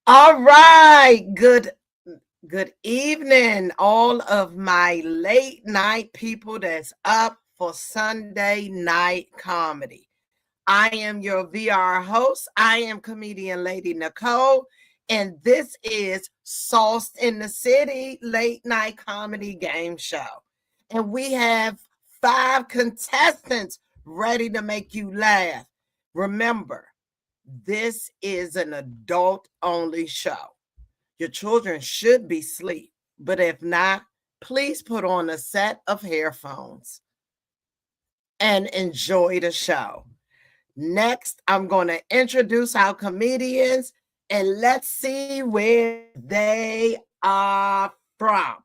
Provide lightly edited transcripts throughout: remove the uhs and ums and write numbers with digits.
All right. Good evening, all of my late night people that's up for Sunday night comedy. I am your VR host. I am comedian Lady Nicole, and this is Sauced in the City late night comedy game show. And we have 5 contestants ready to make you laugh. Remember, this is an adult only show. Your children should be asleep, but if not, please put on a set of earphones and enjoy the show. Next, I'm going to introduce our comedians and let's see where they are from.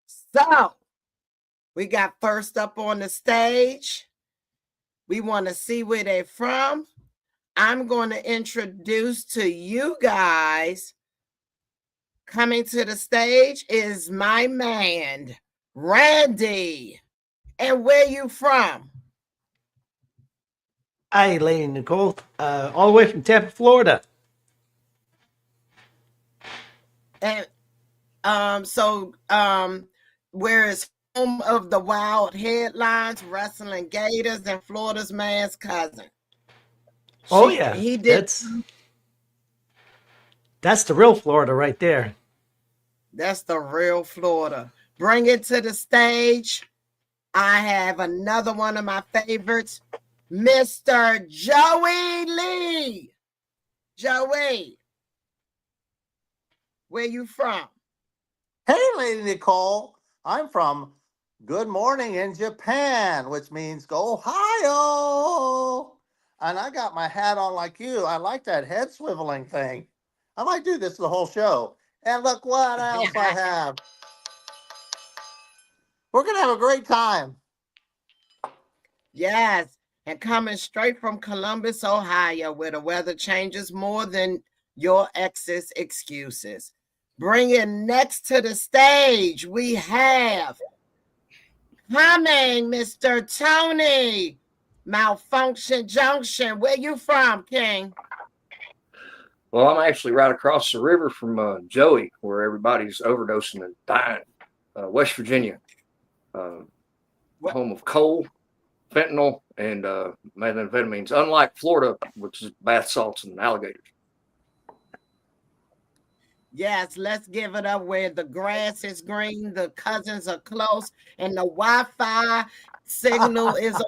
So, we got first up on the stage. We want to see where they're from. I'm going to introduce to you guys. Coming to the stage is my man, Randy. And where you from? Hi, Lady Nicole. All the way from Tampa, Florida. And where is home of the wild headlines, wrestling Gators, and Florida's man's cousin? Oh yeah, he did. That's the real Florida right there. That's the real Florida. Bring it to the stage. I have another one of my favorites, Mr. Joey Lee. Joey, where you from? Hey, Lady Nicole. I'm from Good Morning in Japan, which means go Ohio. And I got my hat on like you. I like that head swiveling thing. I might do this the whole show. And look what else I have. We're going to have a great time. Yes, and coming straight from Columbus, Ohio, where the weather changes more than your ex's excuses. Bringing next to the stage, we have coming, Mr. Tony, Malfunction Junction. Where you from, King? Well, I'm actually right across the river from Joey, where everybody's overdosing and dying. West Virginia, home of coal, fentanyl, and methamphetamines, unlike Florida, which is bath salts and alligators. Yes, let's give it up where the grass is green, the cousins are close, and the Wi-Fi signal is a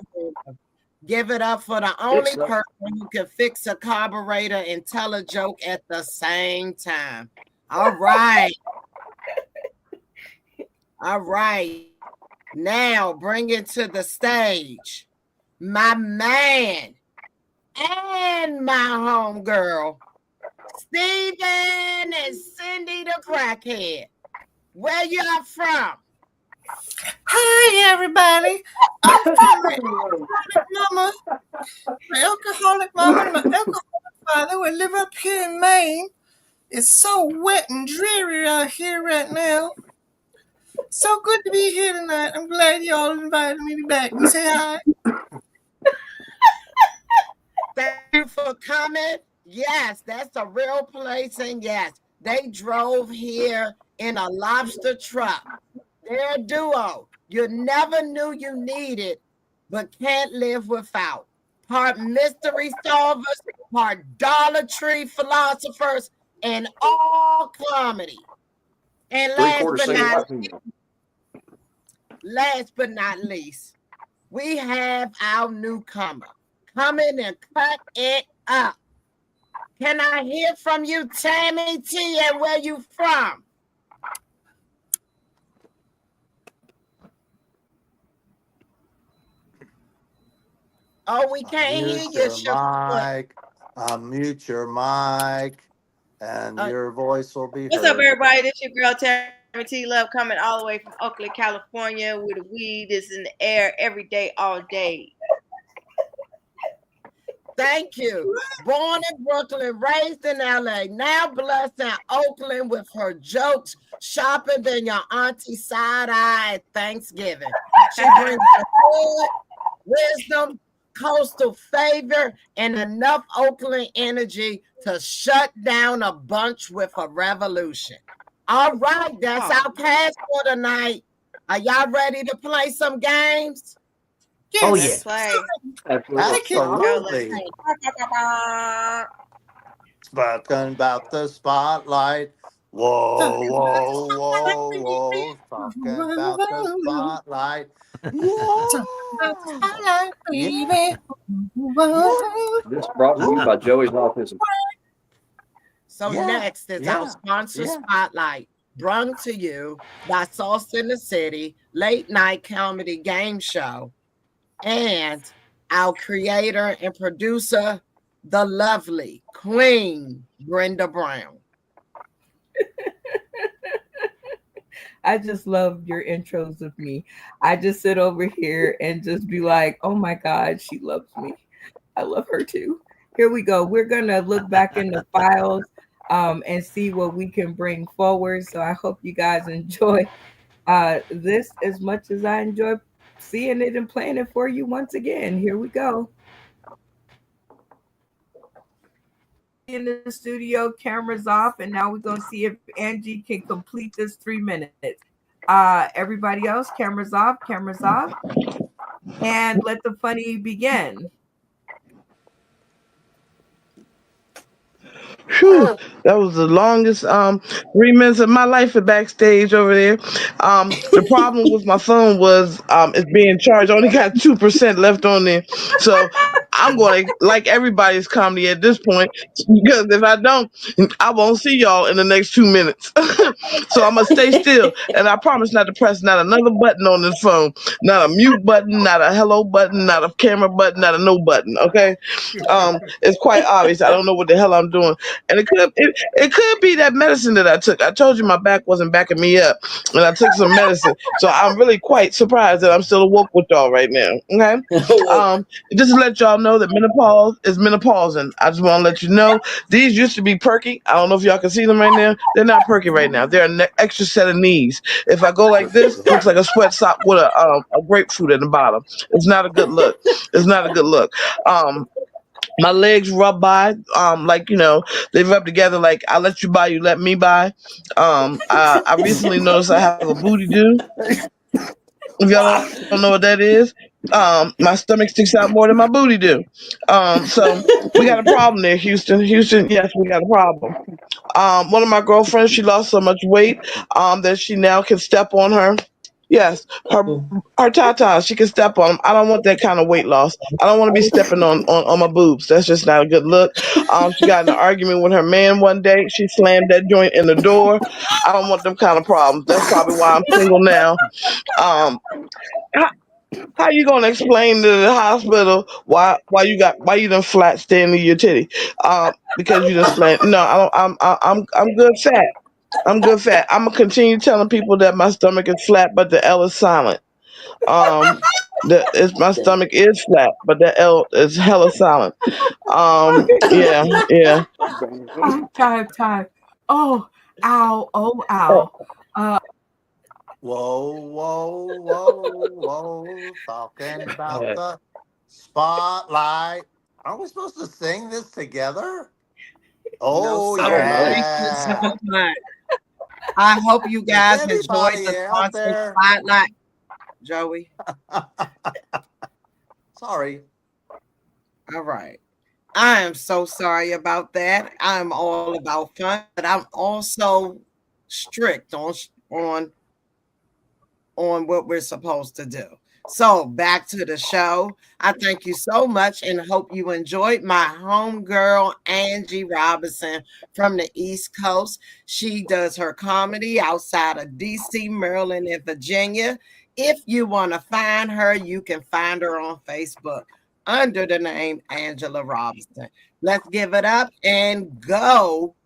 Give it up for the only person who can fix a carburetor and tell a joke at the same time. All right. All right. Now bring it to the stage. My man and my homegirl, Steven and Cindy the crackhead. Where y'all from? Hi, everybody. I'm from my alcoholic mama and my alcoholic father. We live up here in Maine. It's so wet and dreary out here right now. So good to be here tonight. I'm glad y'all invited me back. You say hi. Thank you for coming. Yes, that's a real place. And yes, they drove here in a lobster truck. They're a duo you never knew you needed, but can't live without. Part mystery solvers, part Dollar Tree philosophers, and all comedy. And last but not least, we have our newcomer coming and cut it up. Can I hear from you, Tammy T, and where you from? Oh, we can't hear you. Mute your mic, and your voice will be heard. What's up, everybody? This your girl, Tammy T Love, coming all the way from Oakland, California, where the weed is in the air every day, all day. Thank you. Born in Brooklyn, raised in LA, now blessed in Oakland with her jokes sharper than your auntie side eye at Thanksgiving. She brings the good wisdom, coastal favor and enough Oakland energy to shut down a bunch with a revolution. All right, that's our cast for tonight. Are y'all ready to play some games? Yes. Oh, Let's yeah. play. Absolutely. Talking about the spotlight. Whoa, whoa, whoa, whoa. Talking about the spotlight. Yeah. Spotlight, Yeah. baby. This brought to you by Joey's Autism. So Yeah, next is our yeah, sponsor yeah. spotlight, brought to you by Sauce in the City, late night comedy game show, and our creator and producer, the lovely Queen Brenda Brown. I just love your intros of me. I just sit over here and just be like, oh my God, she loves me. I love her too. Here we go. We're going to look back in the files and see what we can bring forward. So I hope you guys enjoy this as much as I enjoy seeing it and playing it for you once again. Here we go. In the studio, cameras off, and now we're going to see if Angie can complete this 3 minutes. Everybody else, cameras off, and let the funny begin. Whew, that was the longest 3 minutes of my life at backstage over there. The problem with my phone was it's being charged. I only got 2% left on there, so I'm going to like everybody's comedy at this point, because if I don't, I won't see y'all in the next 2 minutes. So I'm gonna stay still, and I promise not to press not another button on this phone, not a mute button, not a hello button, not a camera button, not a no button. Okay, it's quite obvious I don't know what the hell I'm doing. And it could be that medicine that I took. I told you my back wasn't backing me up, and I took some medicine. So I'm really quite surprised that I'm still awoke with y'all right now. Okay, just to let y'all know that menopause is menopausing. I just want to let you know these used to be perky. I don't know if y'all can see them right now. They're not perky right now. They're an extra set of knees. If I go like this, it looks like a sweat sock with a grapefruit at the bottom. It's not a good look. It's not a good look. My legs rub by, like, they rub together like I let you buy, you let me buy. I recently noticed I have a booty do. If y'all don't know what that is, my stomach sticks out more than my booty do. So we got a problem there, Houston. Houston, yes, we got a problem. One of my girlfriends, she lost so much weight that she now can step on her. Yes, her tatas, she can step on them. I don't want that kind of weight loss. I don't want to be stepping on my boobs. That's just not a good look. She got in an argument with her man one day. She slammed that joint in the door. I don't want them kind of problems. That's probably why I'm single now. Um, how you gonna explain to the hospital why you done flat standing your titty? Because you just slammed. No, I don't. I'm good fat. I'm good fat. I'm gonna continue telling people that my stomach is flat, but the L is silent. My stomach is flat, but the L is hella silent. Yeah. Time. Oh, ow. Whoa. Talking about the spotlight. Aren't we supposed to sing this together? Oh, No, sir. Thank you so much. I hope you guys enjoyed the sponsor spotlight. Joey. Sorry. All right. I am so sorry about that. I'm all about fun, but I'm also strict on what we're supposed to do. So back to the show. I thank you so much and hope you enjoyed my homegirl, Angie Robinson from the East Coast. She does her comedy outside of DC, Maryland, and Virginia. If you want to find her, you can find her on Facebook under the name Angela Robinson. Let's give it up and go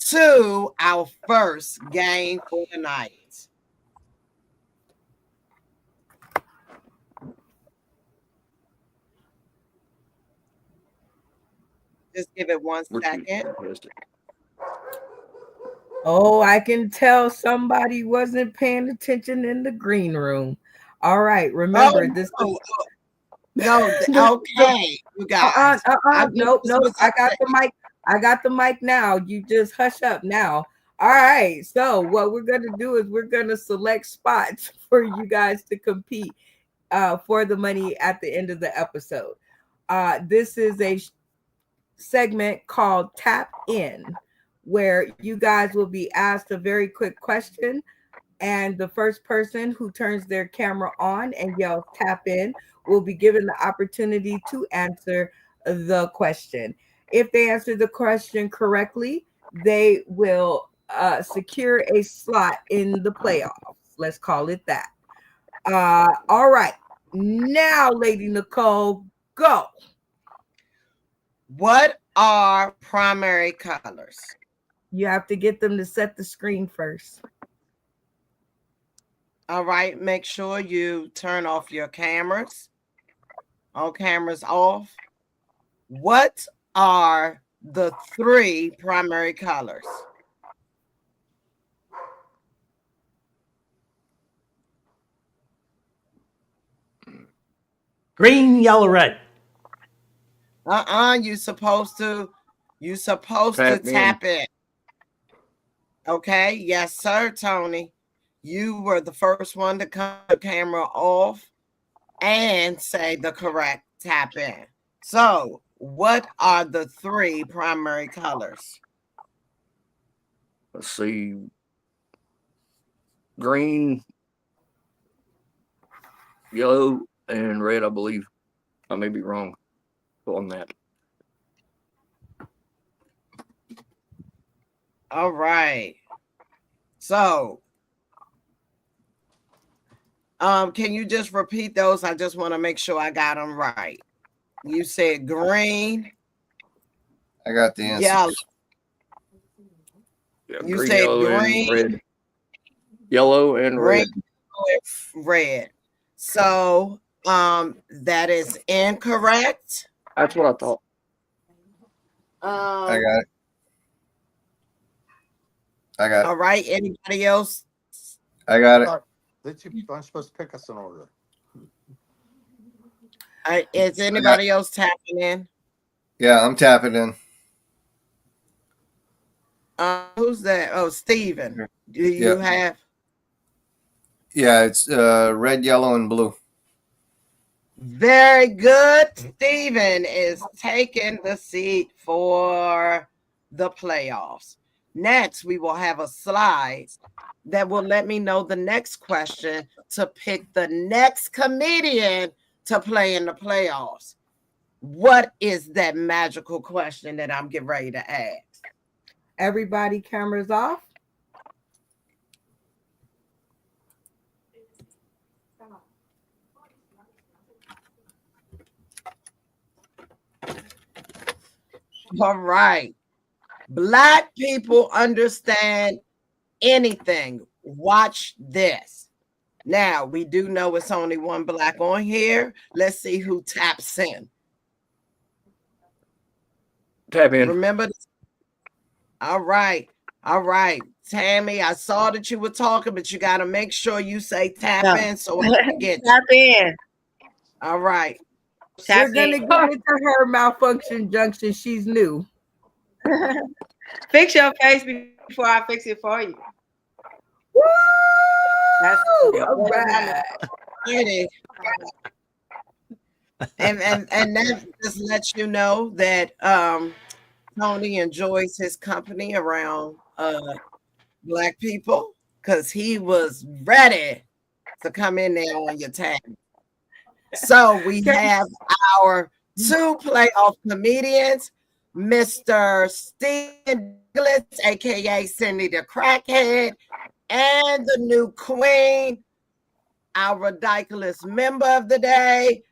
to our first game for the night. Just give it 1 second. Oh, I can tell somebody wasn't paying attention in the green room. All right, remember this. No, okay, you guys. Nope. I got the mic. I got the mic now. You just hush up now. All right. So what we're gonna do is we're gonna select spots for you guys to compete for the money at the end of the episode. This is a segment called Tap In, where you guys will be asked a very quick question, and the first person who turns their camera on and yells "tap in" will be given the opportunity to answer the question. If they answer the question correctly, they will secure a slot in the playoffs. Let's call it that. All right. Now, Lady Nicole, go. What are primary colors? You have to get them to set the screen first. All right, make sure you turn off your cameras. All cameras off. What are the 3 primary colors? Green, yellow, red. You supposed to tap in. Okay, yes, sir, Tony. You were the first one to cut the camera off and say the correct tap in. So, what are the 3 primary colors? Let's see. Green, yellow, and red, I believe. I may be wrong on that. All right. So, can you just repeat those? I just want to make sure I got them right. You said green. I got the answer. Yellow. Yeah, You green, said yellow, green. and red. Yellow and red. Red. So, that is incorrect. That's what I thought. I got it. I got All it. right. Anybody else? I got it. I'm supposed to pick us an order. Is anybody else tapping in? Yeah, I'm tapping in. Who's that? Oh, Steven. Do you have? Yeah, it's red, yellow, and blue. Very good. Steven is taking the seat for the playoffs. Next, we will have a slide that will let me know the next question to pick the next comedian to play in the playoffs. What is that magical question that I'm getting ready to ask? Everybody, cameras off. All right. Black people understand anything. Watch this. Now, we do know it's only one black on here. Let's see who taps in. Tap in. Remember this? All right. All right. Tammy, I saw that you were talking, but you got to make sure you say tap in so I can get you. Tap in. All right. Tap We're gonna in. get into her malfunction junction. She's new. Fix your face before I fix it for you. Woo! That's All right. Ready. And that just lets you know that Tony enjoys his company around black people because he was ready to come in there on your tab. So we have our 2 playoff comedians, Mr. Stephen Douglas, aka Cindy the Crackhead, and the new queen, our ridiculous member of the day,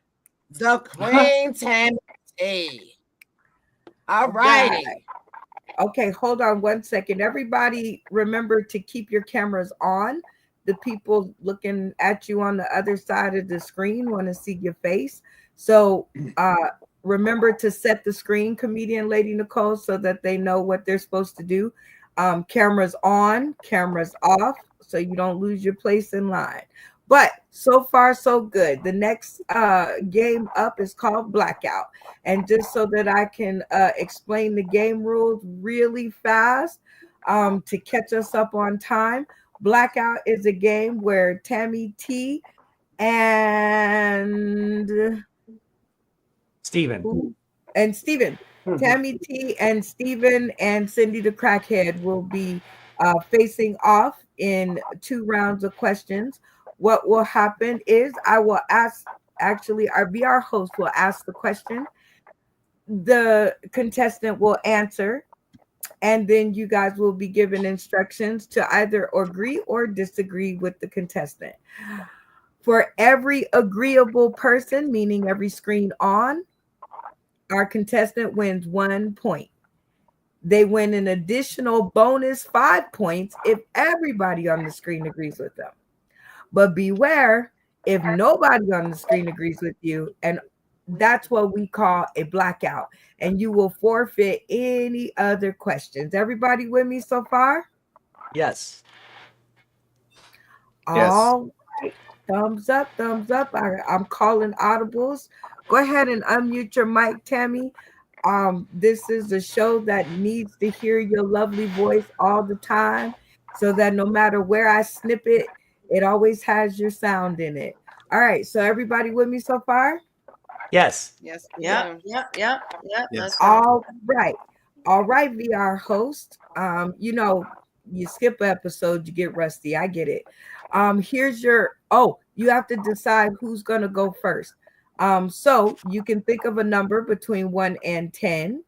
the Queen Tammy T. All righty. Okay, hold on one second. Everybody remember to keep your cameras on. The people looking at you on the other side of the screen want to see your face. So remember to set the screen, comedian Lady Nicole, so that they know what they're supposed to do. Cameras on, cameras off, so you don't lose your place in line. But so far, so good. The next game up is called Blackout. And just so that I can explain the game rules really fast to catch us up on time, Blackout is a game where Tammy T and Steven. Tammy T and Steven and Cindy the Crackhead will be facing off in 2 rounds of questions. What will happen is I will ask, actually, our VR host will ask the question. The contestant will answer, and then you guys will be given instructions to either agree or disagree with the contestant. For every agreeable person, meaning every screen on, our contestant wins 1 point. They win an additional bonus 5 points if everybody on the screen agrees with them. But beware, if nobody on the screen agrees with you, and that's what we call a blackout, and you will forfeit any other questions. Everybody with me so far? Yes. All right. Thumbs up, thumbs up. I'm calling audibles. Go ahead and unmute your mic, Tammy. This is a show that needs to hear your lovely voice all the time, so that no matter where I snip it, it always has your sound in it. All right, so everybody with me so far? Yes. Yes. Yep. Yes. Let's go. All right. All right, VR host. You know, you skip an episode, you get rusty. I get it. Here's your, you have to decide who's gonna go first. So you can think of a number between 1 and 10.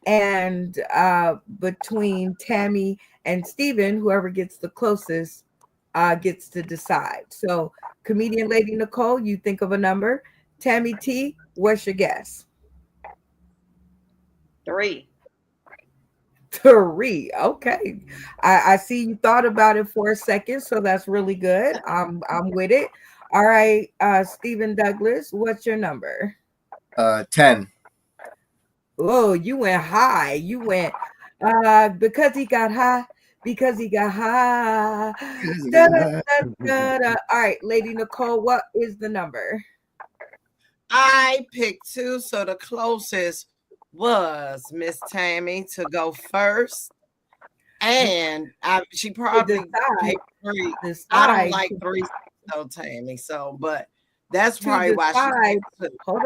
And between Tammy and Steven, whoever gets the closest gets to decide. So comedian Lady Nicole, you think of a number. Tammy T, what's your guess? 3. 3. Okay. I see you thought about it for a second, so that's really good. I'm with it. All right, Stephen Douglas, what's your number? 10. Oh, you went high. You went because he got high. Because he got high. Da-da-da-da-da. All right, Lady Nicole, what is the number? I picked 2, so the closest was Miss Tammy to go first. And she probably picked 3. I don't like 3 though, Tammy. So, but that's probably why she hold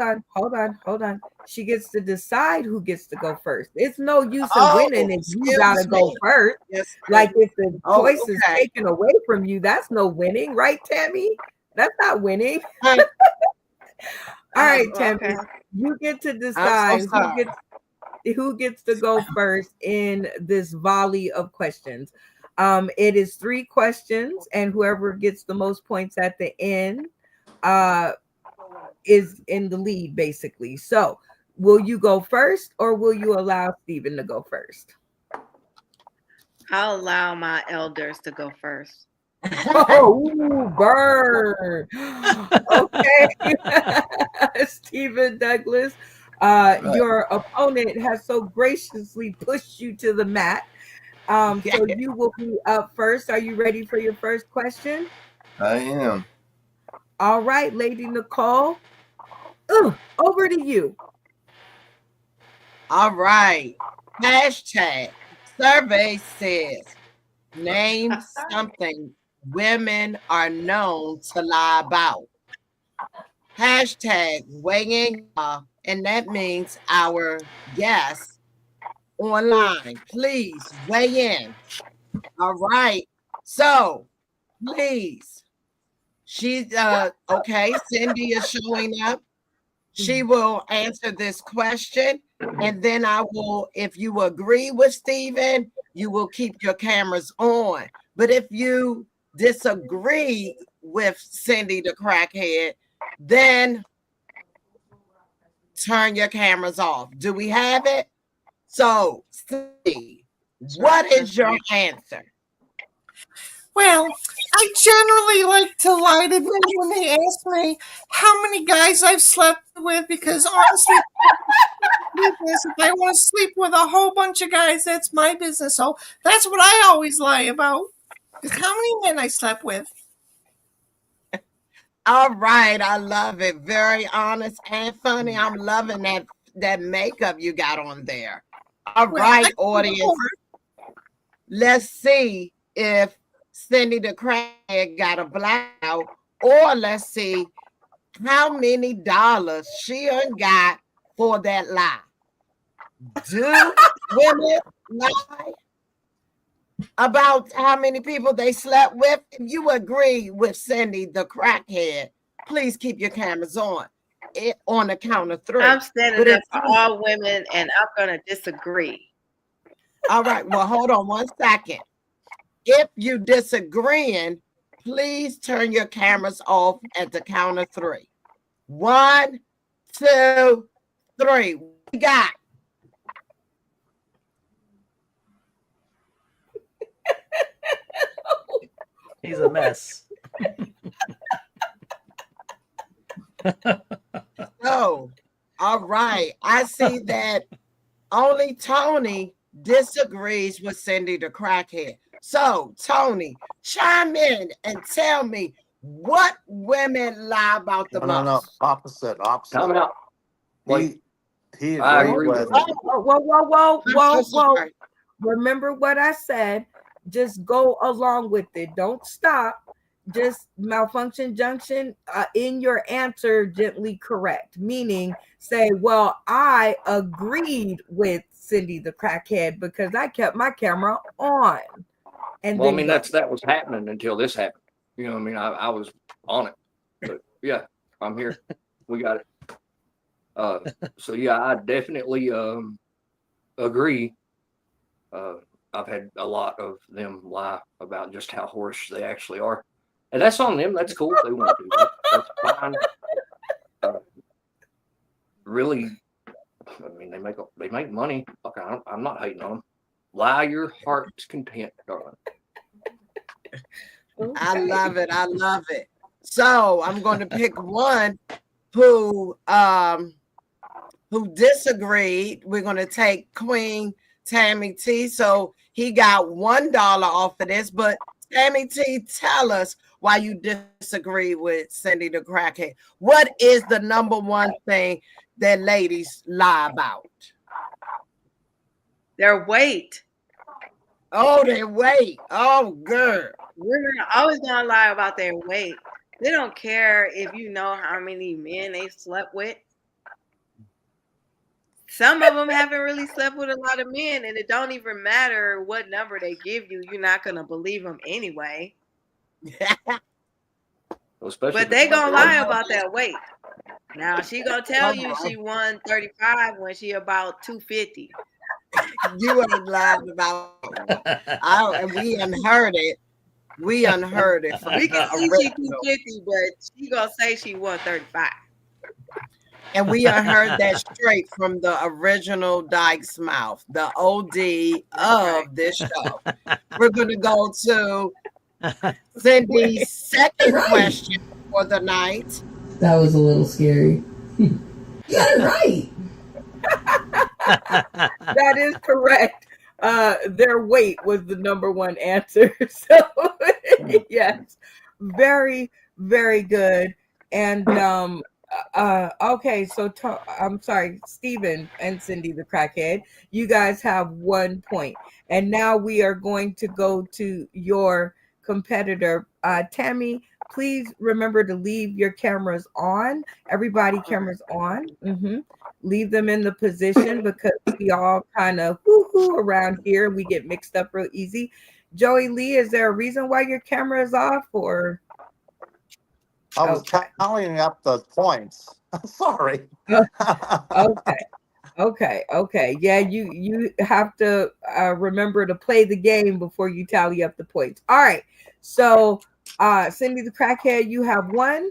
on. She gets to decide who gets to go first. It's no use in winning if you gotta go first. Yes. Like if the choice is taken away from you, that's no winning, right, Tammy? That's not winning. All right, Tammy, you get to decide who gets to go first in this volley of questions. It is 3 questions, and whoever gets the most points at the end is in the lead, basically. So will you go first, or will you allow Steven to go first? I'll allow my elders to go first. Oh, burn. Okay. Stephen Douglas, your opponent has so graciously pushed you to the mat. So you will be up first. Are you ready for your first question? I am. All right, Lady Nicole. Over to you. All right. Hashtag survey says, name something women are known to lie about. Hashtag weighing, and that means our guests online. Please weigh in. All right. So please. She's okay. Cindy is showing up. She will answer this question, and then I will, if you agree with Steven, you will keep your cameras on. But if you disagree with Cindy the Crackhead, then turn your cameras off. Do we have it? So, Steve, what is your answer? Well, I generally like to lie to them when they ask me how many guys I've slept with, because honestly, if I want to sleep with a whole bunch of guys, that's my business. So that's what I always lie about, is how many men I slept with. All right, I love it. Very honest and funny. I'm loving that makeup you got on there. All Well, right, thank you for the audience. pour. Let's see if Cindy the Crackhead got a blackout, or let's see how many dollars she got for that lie. Do women lie about how many people they slept with? If you agree with Cindy the Crackhead, please keep your cameras on. On the count of 3. I'm But standing if up for all women, and I'm gonna disagree. all right, well, hold on 1 second. If you disagreeing, please turn your cameras off at the count of 3. 1, 2, 3. We got He's a mess. so. All right, I see that only Tony disagrees with Cindy the Crackhead. So, Tony, chime in and tell me what women lie about the No. most. Opposite. Time out. Wait, He I agreed agree with. with you. Whoa. I'm so sorry. Remember what I said. Just go along with it. Don't stop. Just malfunction junction in your answer gently correct. Meaning say, well, I agreed with Cindy the Crackhead because I kept my camera on. And Well, I then mean, go. that was happening until this happened. You know what I mean? I was on it. But yeah, I'm here. We got it. So yeah, I definitely agree. I've had a lot of them lie about just how horse they actually are. And that's on them. That's cool if they want to do that. That's fine. Really, I mean, they make money. Fuck, I'm not hating on them. Lie your heart's content, darling. I love it. I love it. So I'm going to pick one who disagreed. We're going to take Queen Tammy T. So he got $1 off of this. But Tammy T, tell us why you disagree with Cindy the Crackhead. What is the number one thing that ladies lie about? Their weight. Oh, their weight. Oh, girl. Women are always gonna lie about their weight. They don't care if you know how many men they slept with. Some of them haven't really slept with a lot of men, and it don't even matter what number they give you. You're not gonna believe them anyway. But they gonna lie about that weight. Now she gonna tell you she won 35 when she about 250. You ain't lying about it. We unheard it. We unheard it from We can the see she original. 250, but she gonna say she won 35. And we unheard that straight from the original Dyke's mouth, the OD of this show. We're gonna go to Cindy's second question for the night. That was a little scary. You got it right. That is correct. Their weight was the number one answer. So yes, very, very good. And okay, so I'm sorry, Stephen and Cindy the Crackhead, you guys have 1 point. And now we are going to go to your competitor. Tammy, please remember to leave your cameras on. Everybody, cameras on. Leave them in the position because we all kind of woo-hoo around here. We get mixed up real easy. Joey Lee, is there a reason why your camera is off, or? I was tallying up the points. Sorry. Okay. Yeah, you have to remember to play the game before you tally up the points. All right. So, Cindy the Crackhead, you have 1.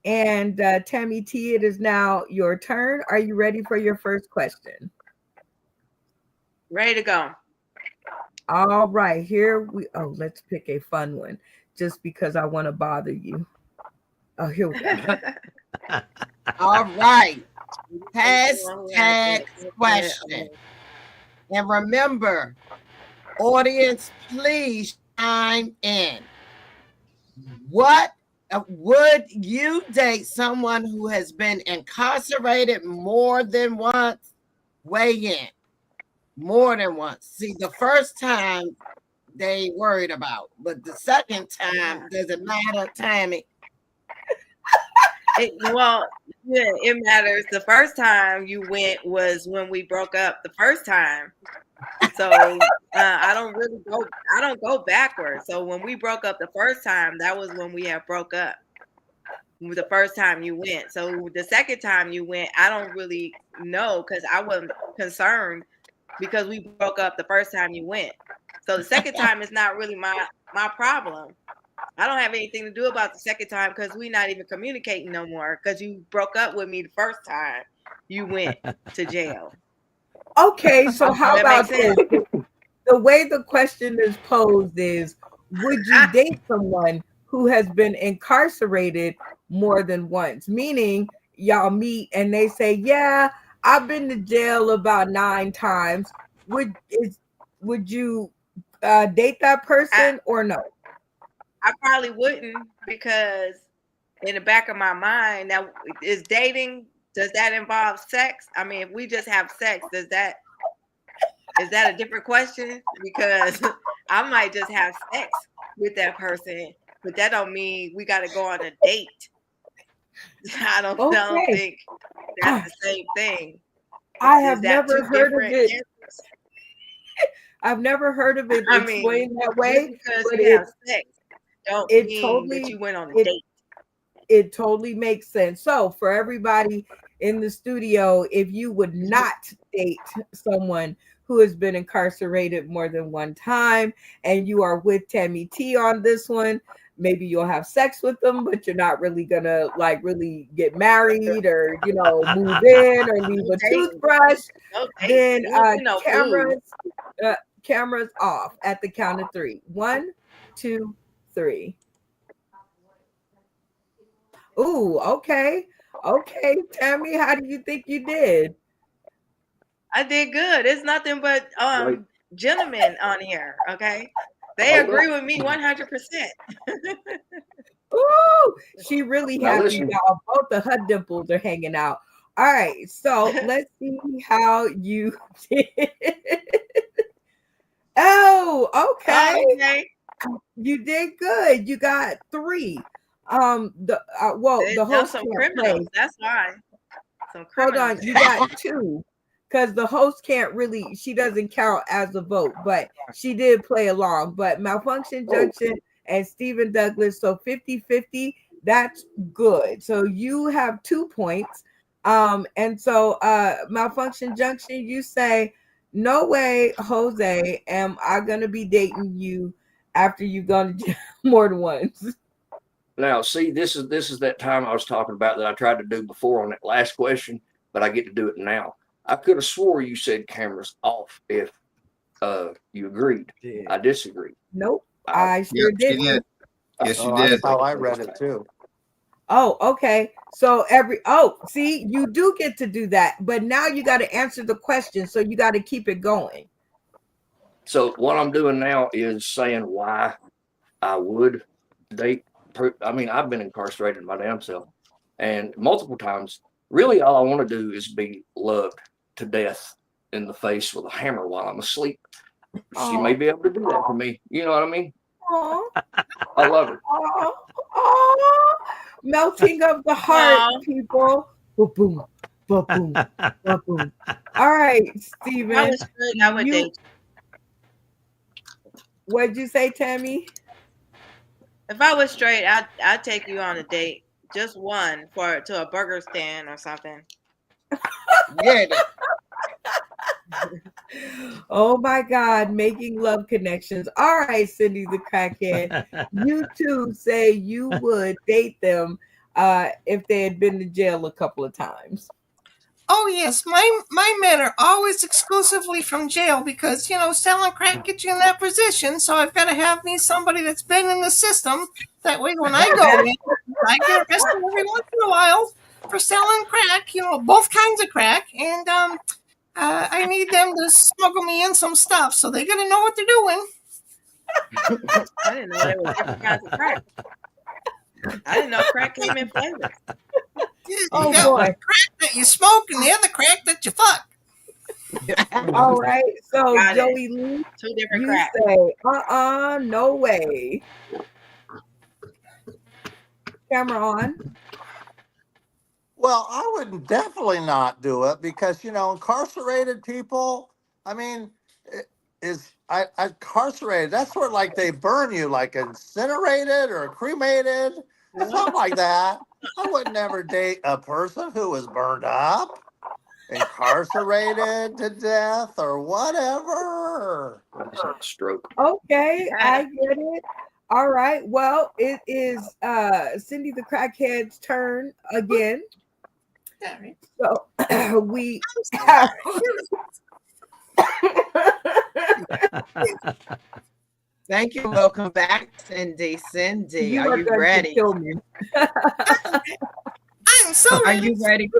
And Tammy T, it is now your turn. Are you ready for your first question? Ready to go. All right, let's pick a fun one just because I want to bother you. Oh, here we go. All right. Hashtag question. And remember, audience, please chime in. What would you date someone who has been incarcerated more than once? Weigh in. More than once. See, the first time they worried about, but the second time, does it matter, Tammy? Well, yeah, it matters. The first time you went was when we broke up the first time. So I don't go backwards. So when we broke up the first time, that was when we had broke up. The first time you went. So the second time you went, I don't really know because I wasn't concerned because we broke up the first time you went. So the second time is not really my problem. I don't have anything to do about the second time because we're not even communicating no more because you broke up with me the first time you went to jail. Okay, so how That about makes this? sense. The way the question is posed is, would you date someone who has been incarcerated more than once? Meaning y'all meet and they say, yeah, I've been to jail about 9 times. Would you date that person or no? I probably wouldn't because in the back of my mind, now is dating, does that involve sex? I mean, if we just have sex, is that a different question? Because I might just have sex with that person, but that don't mean we got to go on a date. I don't think that's the same thing. I have never heard of it. I've never heard of it explained that way. Because you have sex, don't mean totally that you went on a date. It totally makes sense. So for everybody in the studio, if you would not date someone who has been incarcerated more than one time and you are with Tammy T on this one, maybe you'll have sex with them, but you're not really gonna really get married or move in or leave a toothbrush. Then cameras off at the count of 3. 1, 2, 3. Ooh, okay. Tammy, how do you think you did? I did good. It's nothing but gentlemen on here. Okay, they agree with me 100%. Ooh, she really happy now. Both of her dimples are hanging out. All right, so let's see how you did. Oh, okay. You did good. You got 3. The host some can't criminals. play. That's why. Some Hold criminals. on, you got 2 because the host can't really. She doesn't count as a vote, but she did play along. But Malfunction Junction and Stephen Douglas, so 50-50. That's good. So you have 2 points. And so Malfunction Junction, you say, no way, Jose, am I gonna be dating you after you've gone to jail more than once. Now, see, this is that time I was talking about that I tried to do before on that last question, but I get to do it now. I could have swore you said cameras off if you agreed. I disagreed. Nope, I sure did. She did. Yes, you That's did. how I read it too. Oh, okay. So see, you do get to do that, but now you got to answer the question, so you got to keep it going. So what I'm doing now is saying why I would date. I mean, I've been incarcerated my damn self, and multiple times. Really, all I want to do is be loved to death in the face with a hammer while I'm asleep. She may be able to do that for me. You know what I mean? I love her. Melting of the heart, people. Boom, boom, boom, boom. All right, Stephen. I was good. I would date. What'd you say, Tammy? If I was straight, I'd take you on a date, just one to a burger stand or something. Yeah. Oh my God, making love connections. All right, Cindy the crackhead. You too say you would date them if they had been to jail a couple of times. Oh yes, my men are always exclusively from jail because selling crack gets you in that position. So I've got to have me somebody that's been in the system. That way, when I go in, I get arrested every once in a while for selling crack. Both kinds of crack, and I need them to smuggle me in some stuff. So they got to know what they're doing. I didn't know there were different kinds of crack. I didn't know crack came in flavors. Yeah, you Oh got boy. one crack that you smoke and the other crack that you fuck. All right. So Got it. Joey Lee, 2 different you cracks. say, no way. Camera on. Well, I would definitely not do it because, incarcerated people, I mean, incarcerated, that's sort of like they burn you, like incinerated or cremated, something like that. I would never date a person who was burned up, incarcerated to death, or whatever. I just had a stroke. Okay, I get it. All right. Well, it is Cindy the Crackhead's turn again. So we have Thank you. Welcome back, Cindy. Cindy, you are you going to ready? kill me. I'm so Are ready. you ready?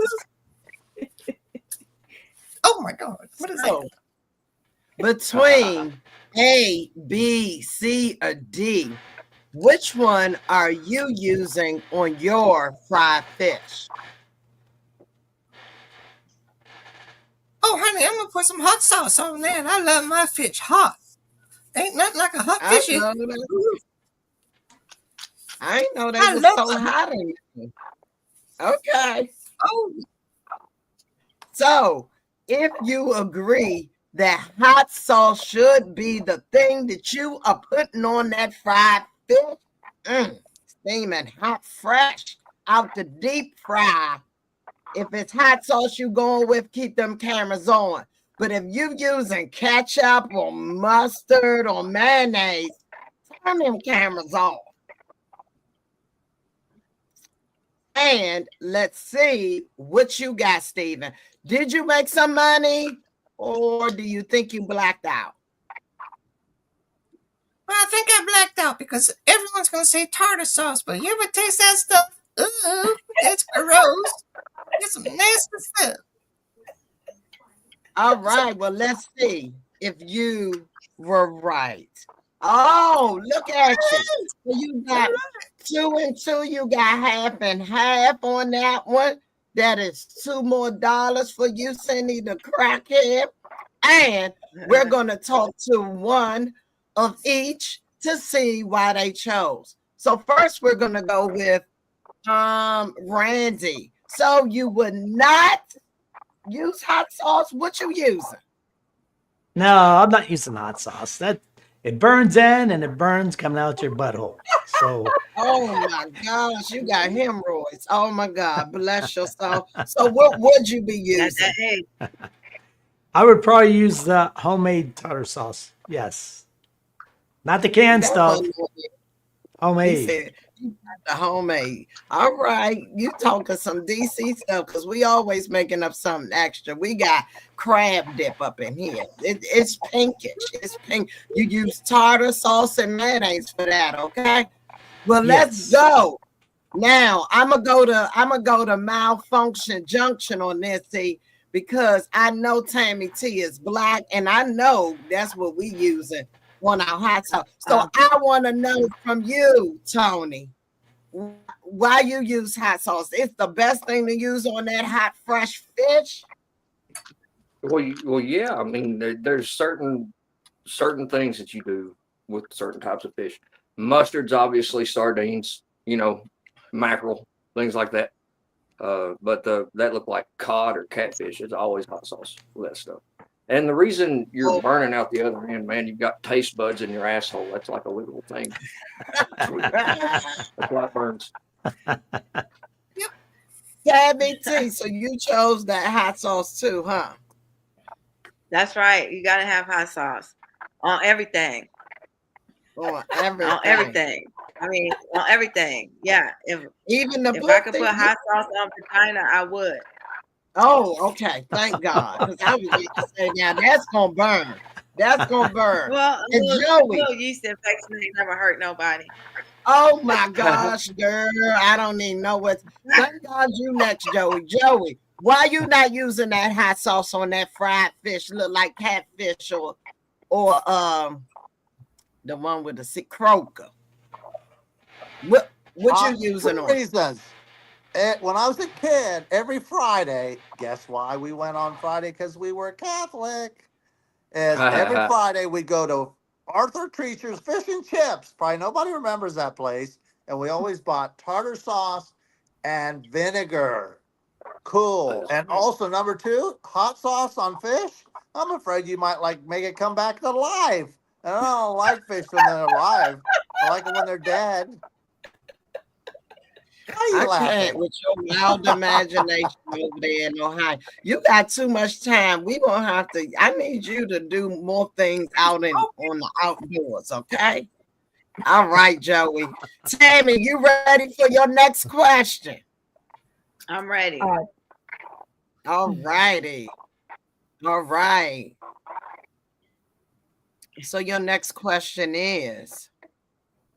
Oh my God. What is So, that? between A, B, C, or D, which one are you using on your fried fish? Oh, honey, I'm gonna put some hot sauce on that. I love my fish hot. Ain't nothing like a hot I fishy. know that. I didn't know they I were love so it. hot in here. Okay. Oh, So, if you agree that hot sauce should be the thing that you are putting on that fried fish, steaming hot, fresh, out the deep fry. If it's hot sauce you going with, keep them cameras on. But if you using ketchup or mustard or mayonnaise, turn them cameras off. And let's see what you got, Steven. Did you make some money or do you think you blacked out? well, I think I blacked out because everyone's gonna say tartar sauce, but you ever taste that stuff? Ooh, it's gross. It's some nasty stuff. All right, well, let's see if you were right. Oh, look at you. So you got 2 and 2. You got half and half on that one. That is $2 more for you, Cindy the Crackhead. And we're going to talk to one of each to see why they chose. So first, we're going to go with Randy. So you would not use hot sauce? What you using? No, I'm not using hot sauce. That it burns in and it burns coming out your butthole. So Oh my gosh, you got hemorrhoids. Oh my God, bless your soul. So what would you be That's using? that egg. I would probably use the homemade tartar sauce. Yes. Not the canned That stuff. one, he Homemade. said, you got the homemade. All right, you talking some DC stuff because we always making up something extra. We got crab dip up in here. It's pinkish. It's pink. You use tartar sauce and mayonnaise for that, okay? Well, let's Yes. go. Now I'm gonna go to malfunction junction on this, see, because I know Tammy T is black, and I know that's what we using on our hot sauce. So I want to know from you, Tony, why you use hot sauce. It's the best thing to use on that hot, fresh fish. Well, yeah. I mean, there's certain things that you do with certain types of fish. Mustards, obviously, sardines, mackerel, things like that. But that look like cod or catfish. It's always hot sauce with that stuff. And the reason you're burning out the other end, man, you've got taste buds in your asshole. That's like a literal thing. That's why it burns. Tabby T, so you chose that hot sauce too, huh? That's right. You gotta have hot sauce on everything. On everything. On everything. I mean, on everything. Yeah. Even the if I could pussy? put hot sauce on vagina, I would. Oh, okay. Thank God. Because I was going to say, now that's going to burn. That's going to burn. Well, a And little Joey. yeast infection ain't never hurt nobody. Oh my gosh, girl. I don't even know what. Thank God you next, Joey. Joey, why you not using that hot sauce on that fried fish? Look like catfish or the one with the croaker. What you using 2 on? reasons. When I was a kid, every Friday, guess why we went on Friday? Because we were Catholic. Is every Friday we'd go to Arthur Treacher's Fish and Chips. Probably nobody remembers that place. And we always bought tartar sauce and vinegar. Cool. And also number 2, hot sauce on fish. I'm afraid you might make it come back to life. And I don't like fish when they're alive. I like them when they're dead. Why are you I laughing? can't with your wild imagination over there in Ohio. You got too much time. We gonna have to. I need you to do more things out on the outdoors. Okay. All right, Joey. Tammy, you ready for your next question? I'm ready. All righty. All right. So your next question is: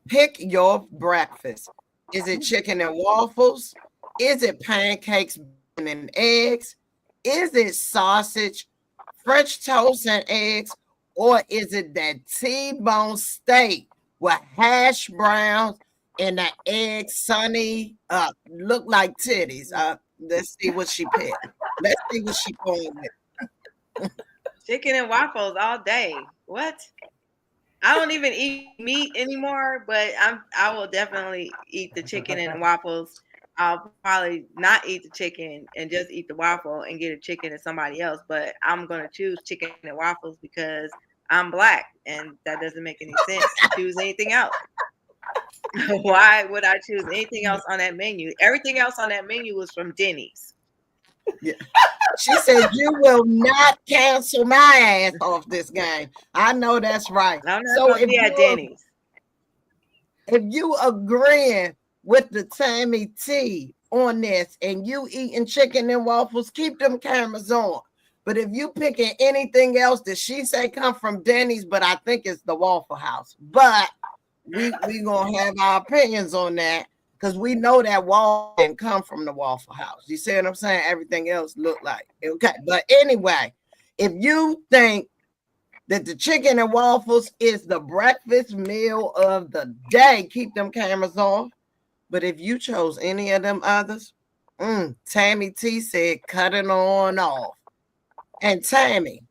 pick your breakfast. Is it chicken and waffles? Is it pancakes and eggs? Is it sausage, French toast and eggs? Or is it that T-bone steak with hash browns and the egg sunny look like titties? Let's see what she picked. Let's see what she going with. Chicken and waffles all day. What? I don't even eat meat anymore, but I will definitely eat the chicken and waffles. I'll probably not eat the chicken and just eat the waffle and get a chicken to somebody else. But I'm gonna choose chicken and waffles because I'm Black, and that doesn't make any sense to choose anything else. Why would I choose anything else on that menu? Everything else on that menu was from Denny's. Yeah. She said, you will not cancel my ass off this game. I know that's right. I'm not so if at Denny's. If you agreeing with the Tammy T on this and you eating chicken and waffles, keep them cameras on. But if you picking anything else that she say come from Denny's, but I think it's the Waffle House. But we gonna have our opinions on that. Because we know that wall didn't come from the Waffle House. You see what I'm saying? Everything else looked like okay. But anyway, if you think that the chicken and waffles is the breakfast meal of the day, keep them cameras on. But if you chose any of them others, Tammy T said cut it on off. And Tammy,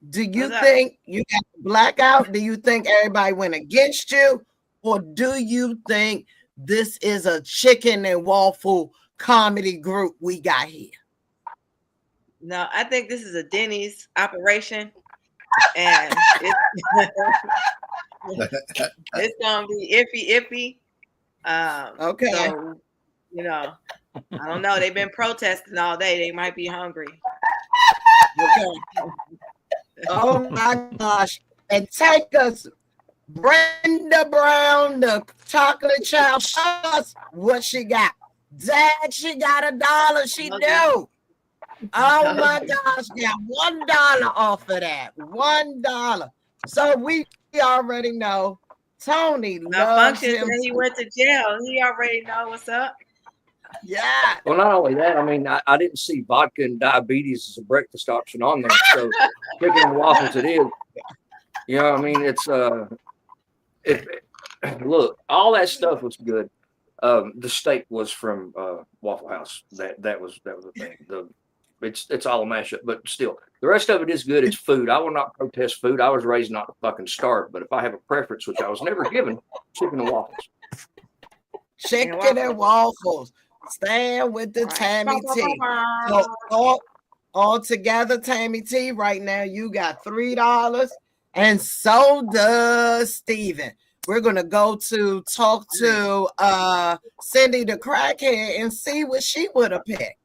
do you think you got the blackout? Do you think everybody went against you? Or do you think this is a chicken and waffle comedy group we got here? No, I think this is a Denny's operation, and it's gonna be iffy. Okay. So, I don't know. They've been protesting all day. They might be hungry. Okay. Oh my gosh! And take us. Brenda Brown, the chocolate child, show us what she got. Dad, she got $1. She do. Oh my gosh, got $1 off of that. $1. So we already know Tony loves him. He went to jail. He already know what's up. Yeah. Well, not only that, I mean, I didn't see vodka and diabetes as a breakfast option on there. So chicken and waffles it is. You know, I mean, it's look, all that stuff was good. The steak was from Waffle House. That was the thing. It's all a mashup, but still, the rest of it is good. It's food. I will not protest food. I was raised not to fucking starve, but if I have a preference, which I was never given, chicken and waffles. Chicken and waffles. Stand with the Tammy T. So all together, Tammy T, right now you got $3. And so does Steven. We're going to go to talk to Cindy the crackhead and see what she would have picked.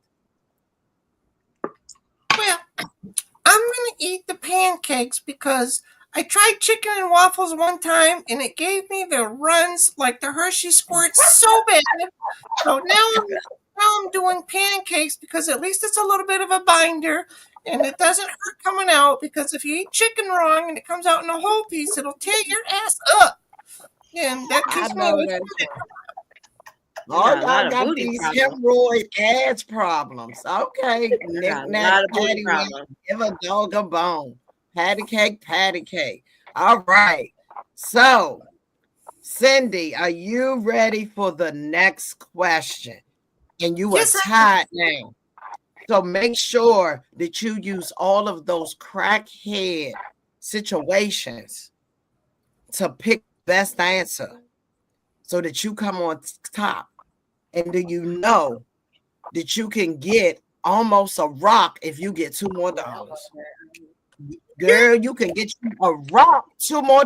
Well, I'm going to eat the pancakes because I tried chicken and waffles one time and it gave me the runs like the Hershey squirts so bad. So now I'm doing pancakes because at least it's a little bit of a binder. And it doesn't hurt coming out because if you eat chicken wrong and it comes out in a whole piece, it'll tear your ass up. And that keeps me with it. All y'all got these hemorrhoid ass problems. Okay. Knick-knack, paddywhack, give a dog a bone. Patty cake. All right. So, Cindy, are you ready for the next question? And you are Yes, tied now. So make sure that you use all of those crackhead situations to pick the best answer so that you come on top. And do you know that you can get almost a rock if you get $2 more? Girl, you can get you a rock, $2 more.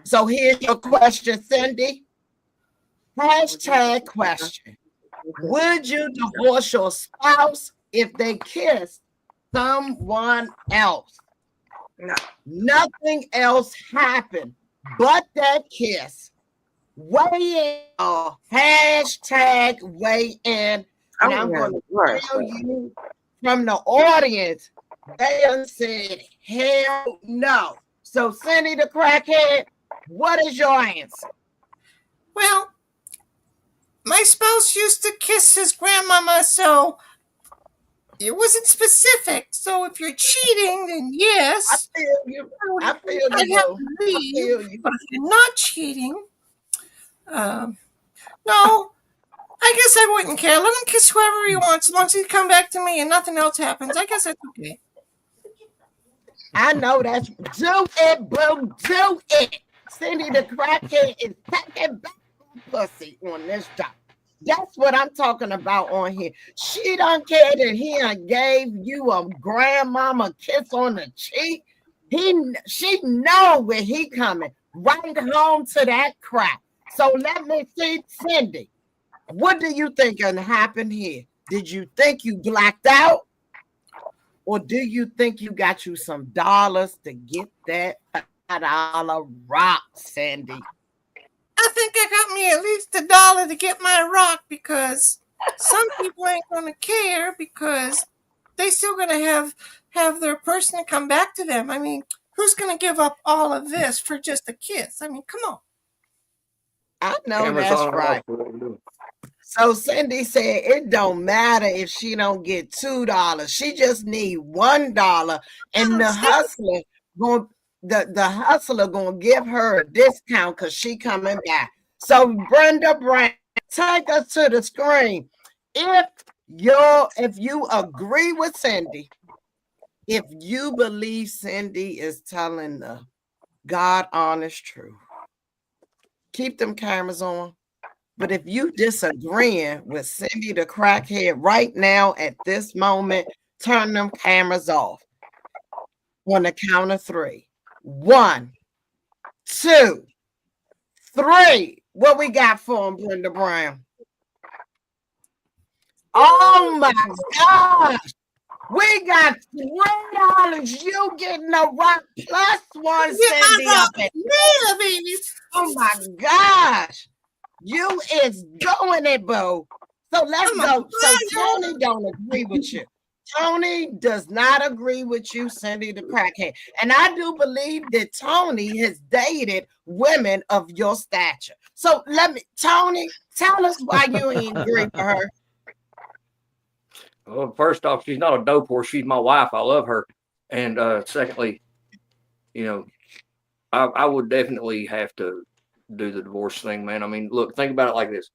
So here's your question, Cindy. Hashtag question. Would you divorce your spouse if they kiss someone else? No. Nothing else happened but that kiss. Weigh in. Hashtag weigh in. And I'm going to tell you from the audience, they done said hell no. So Cindy the crackhead, what is your answer? Well, my spouse used to kiss his grandmama, so it wasn't specific. So if you're cheating, then yes. I feel you. I feel you. I'd have to leave. But if you're not cheating, no, I guess I wouldn't care. Let him kiss whoever he wants, as long as he come back to me and nothing else happens. I guess that's okay. I know that's do it, boo, do it. Cindy the crackhead is packing back pussy on this job. That's what I'm talking about on here. She don't care that he done gave you a grandmama kiss on the cheek. She know where he coming, right home to that crap. So let me see, Cindy, what do you think gonna happen here? Did you think you blacked out? Or do you think you got you some dollars to get that $5 rock, Cindy? I think I got me at least $1 to get my rock, because some people ain't gonna care because they still gonna have their person come back to them. I mean, who's gonna give up all of this for just a kiss? I mean, come on. I know that's right. So Cindy said it don't matter if she don't get $2. She just need $1, and the hustler gonna give her a discount because she coming back. So Brenda Brown, take us to the screen. If you agree with Cindy, if you believe Cindy is telling the God honest truth, keep them cameras on. But if you disagreeing with Cindy the crackhead right now at this moment, turn them cameras off on the count of 3. 1, 2, 3. What we got for him, Brenda Brown? Oh my gosh. We got $3. You getting a rock plus 1, Cindy. Yeah, baby. Oh my gosh. You is doing it, boo. So let's go. So Tony don't agree with you. Tony does not agree with you, Cindy the crackhead. And I do believe that Tony has dated women of your stature. So Tony, tell us why you ain't agree with her. Well, first off, she's not a dope horse. She's my wife. I love her. And secondly, I would definitely have to do the divorce thing, man. I mean, look, think about it like this.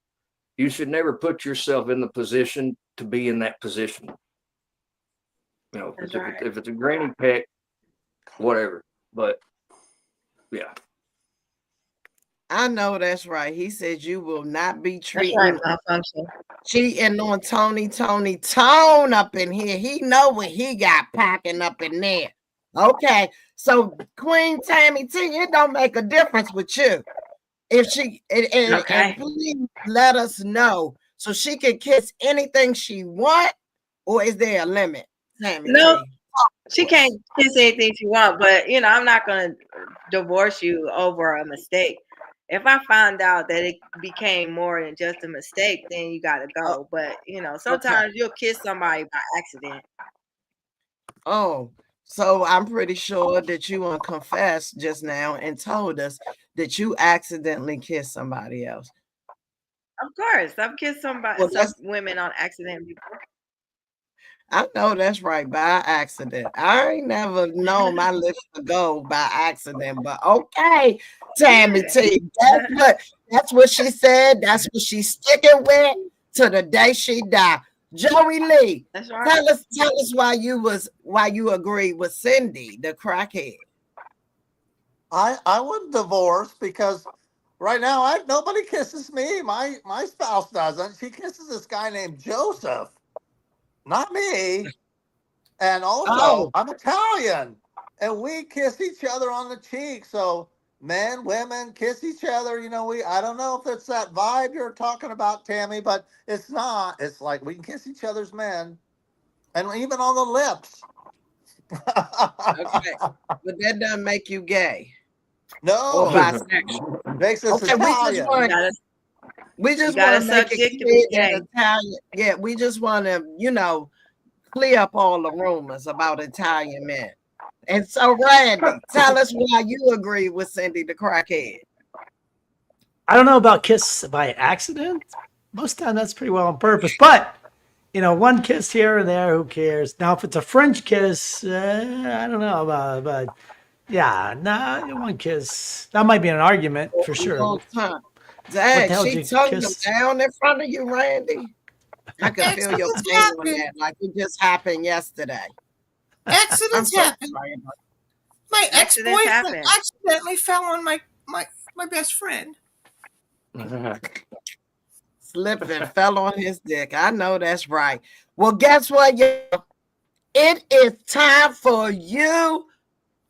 You should never put yourself in the position to be in that position. If it's a granny peck, whatever. But yeah. I know that's right. He said you will not be cheating on Tone up in here. He know what he got packing up in there. Okay, so Queen Tammy T, it don't make a difference with you. If she and please let us know so she can kiss anything she want, or is there a limit? Tammy No, T? she can't kiss anything she wants, but I'm not gonna divorce you over a mistake. If I find out that it became more than just a mistake, then you gotta go. But sometimes you'll kiss somebody by accident. Oh, so I'm pretty sure that you confessed just now and told us that you accidentally kissed somebody else. Of course, I've kissed some women on accident before. I know that's right, by accident. I ain't never known my lips to go by accident, but okay, Tammy T. That's what she said. That's what she's sticking with to the day she died. Joey Lee, That's right. tell us why you agreed with Cindy, the crackhead. I wouldn't divorce because right now nobody kisses me. My spouse doesn't. She kisses this guy named Joseph, not me. And also, Oh. I'm Italian, and we kiss each other on the cheek. So men, women kiss each other. You know, I don't know if it's that vibe you're talking about, Tammy, but it's not. It's like we can kiss each other's men, and even on the lips. Okay, but that doesn't make you gay or No, bisexual. makes us Okay, Italian. we just You want gotta to suck make dick it to be clear gay. in Italian. Yeah, we just want to, clear up all the rumors about Italian men. And so, Randy, tell us why you agree with Cindy the crackhead. I don't know about kiss by accident. Most of the time that's pretty well on purpose, but one kiss here and there, who cares? Now, if it's a French kiss, I don't know but yeah, one kiss. That might be an argument for sure. Dang, What the hell she did you tongued him kiss? down in front of you, Randy. I can feel your Accidents pain on happen. that, like it just happened yesterday. I'm Accidents so happen. sorry about My Accidents ex-boyfriend happen. accidentally fell on my best friend. slipped and fell on his dick. I know that's right. Well, guess what, y'all? It is time for you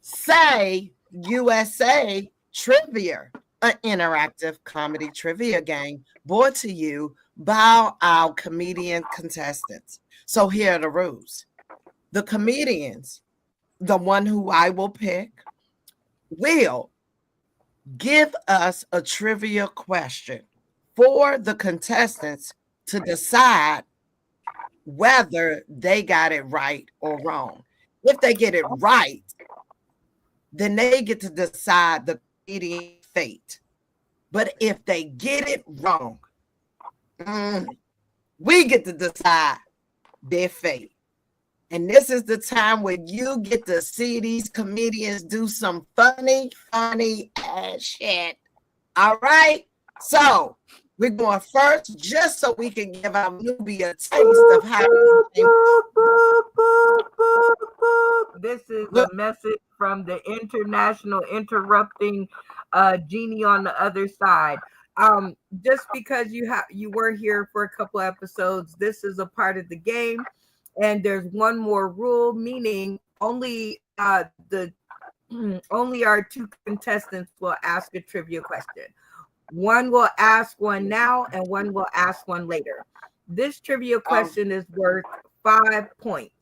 say USA Trivia, an interactive comedy trivia game brought to you by our comedian contestants. So here are the rules. The comedians, the one who I will pick, will give us a trivia question for the contestants to decide whether they got it right or wrong. If they get it right, then they get to decide the comedian fate. But if they get it wrong, we get to decide their fate. And this is the time where you get to see these comedians do some funny ass shit. All right. So we're going first just so we can give our newbie a taste of how This is a message from the international interrupting genie on the other side. Just because you were here for a couple episodes, this is a part of the game. And there's one more rule, meaning only only our two contestants will ask a trivia question. One will ask one now, and one will ask one later. This trivia question is worth 5 points.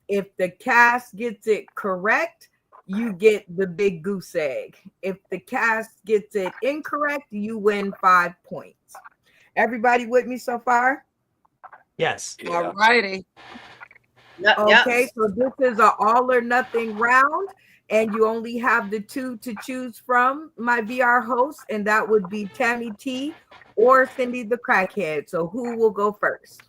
If the cast gets it correct, you get the big goose egg. If the cast gets it incorrect, you win 5 points. Everybody with me so far? Yes. All righty. Okay, so this is an all or nothing round, and you only have the two to choose from, my VR host, and that would be Tammy T or Cindy the crackhead. So who will go first?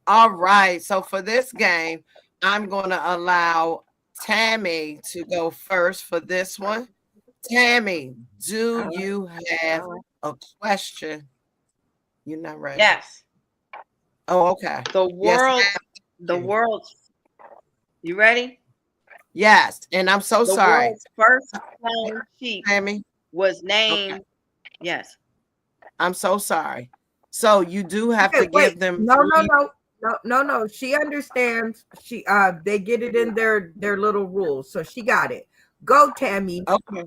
All right. So for this game, I'm going to allow Tammy to go first for this one. Tammy, do you have a question? You're not ready. Yes. Oh, okay. The world's. You ready? Yes, and I'm so sorry. The world's first cloned sheep Tammy was named. Okay. Yes. I'm so sorry. So you do have to give them. No. She understands. They get it in their little rules, so she got it. Go, Tammy. Okay.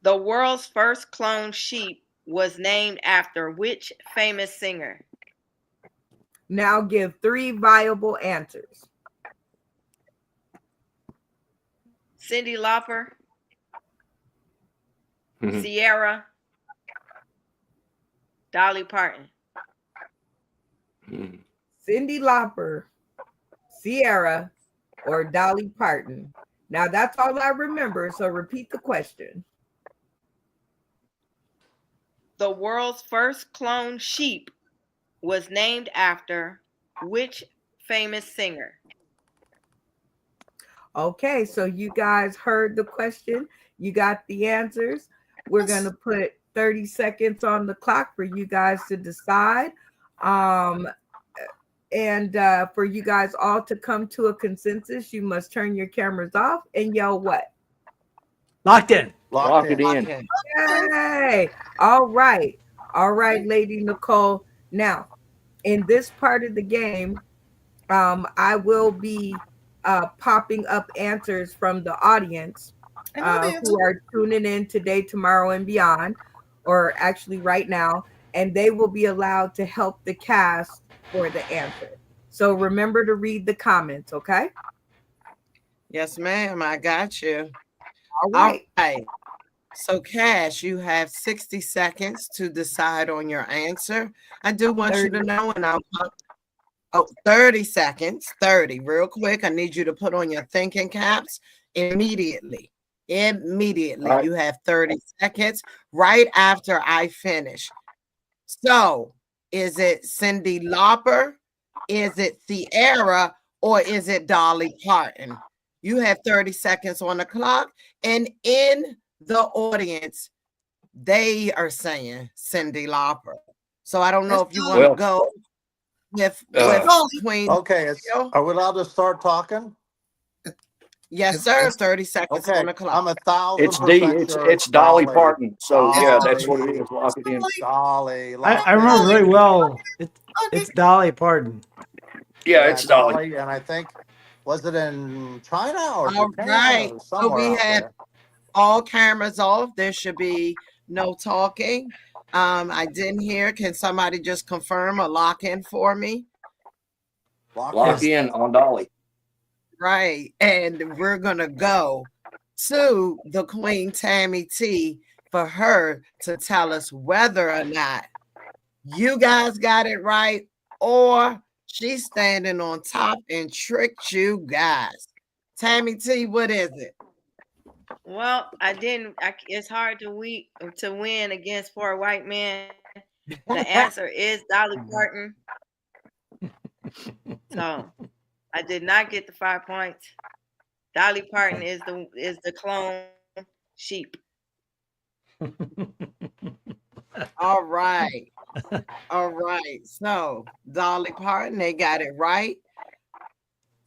The world's first cloned sheep was named after which famous singer? Now give 3 viable answers. Cyndi Lauper, Mhm. Sierra, Dolly Parton. Mhm. Cyndi Lauper, Sierra, or Dolly Parton. Now that's all I remember, so repeat the question. The world's first cloned sheep was named after which famous singer? Okay, so you guys heard the question. You got the answers. We're going to put 30 seconds on the clock for you guys to decide. And for you guys all to come to a consensus, you must turn your cameras off and yell what? Locked in. Lock it in. Okay. Yay! All right, Lady Nicole. Now, in this part of the game, I will be popping up answers from the audience who are tuning in today, tomorrow, and beyond, or actually right now, and they will be allowed to help the cast for the answer. So remember to read the comments, okay? Yes, ma'am. I got you. All right. All right. So, Cash, you have 60 seconds to decide on your answer. I do want you to know, and I'll 30 seconds, 30, real quick. I need you to put on your thinking caps immediately. Right. You have 30 seconds right after I finish. So, is it Cyndi Lauper? Is it Ciara? Or is it Dolly Parton? You have 30 seconds on the clock. And in the audience, they are saying Cyndi Lauper. So I don't know if you want to go with Queen. Okay, are we allowed to start talking? Yes, sir. 30 seconds on the clock. I'm 1,000% sure It's Dolly Dolly. Parton. So yeah, that's Dolly. what it is. Lock it in. Dolly. I remember very well. It's Dolly Parton. Yeah, it's Dolly. And I think, was it in China or All Japan right. or So somewhere we out have there? all cameras off. There should be no talking. I didn't hear. Can somebody just confirm or lock in for me? Lock in on Dolly. Right. And we're going to go to the Queen Tammy T for her to tell us whether or not you guys got it right or she's standing on top and tricked you guys. Tammy T, what is it? Well, it's hard to win against 4 white men. The answer is Dolly Parton. So I did not get the 5 points. Dolly Parton is the clone sheep. All right. So Dolly Parton, they got it right.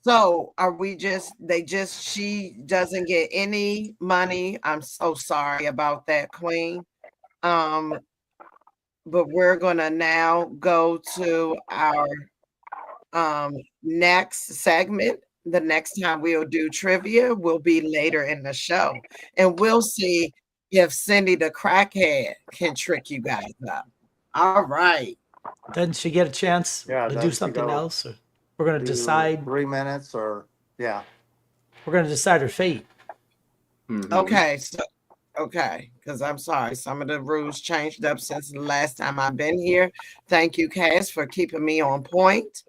So she doesn't get any money. I'm so sorry about that, Queen. But we're gonna now go to our next segment. The next time we'll do trivia will be later in the show, and we'll see if Cindy the crackhead can trick you guys up. All right. Doesn't she get a chance to do doesn't she something go else? Or we're going to do decide. 3 minutes or We're going to decide her fate. Okay. So, because I'm sorry, some of the rules changed up since the last time I've been here. Thank you, Cass, for keeping me on point.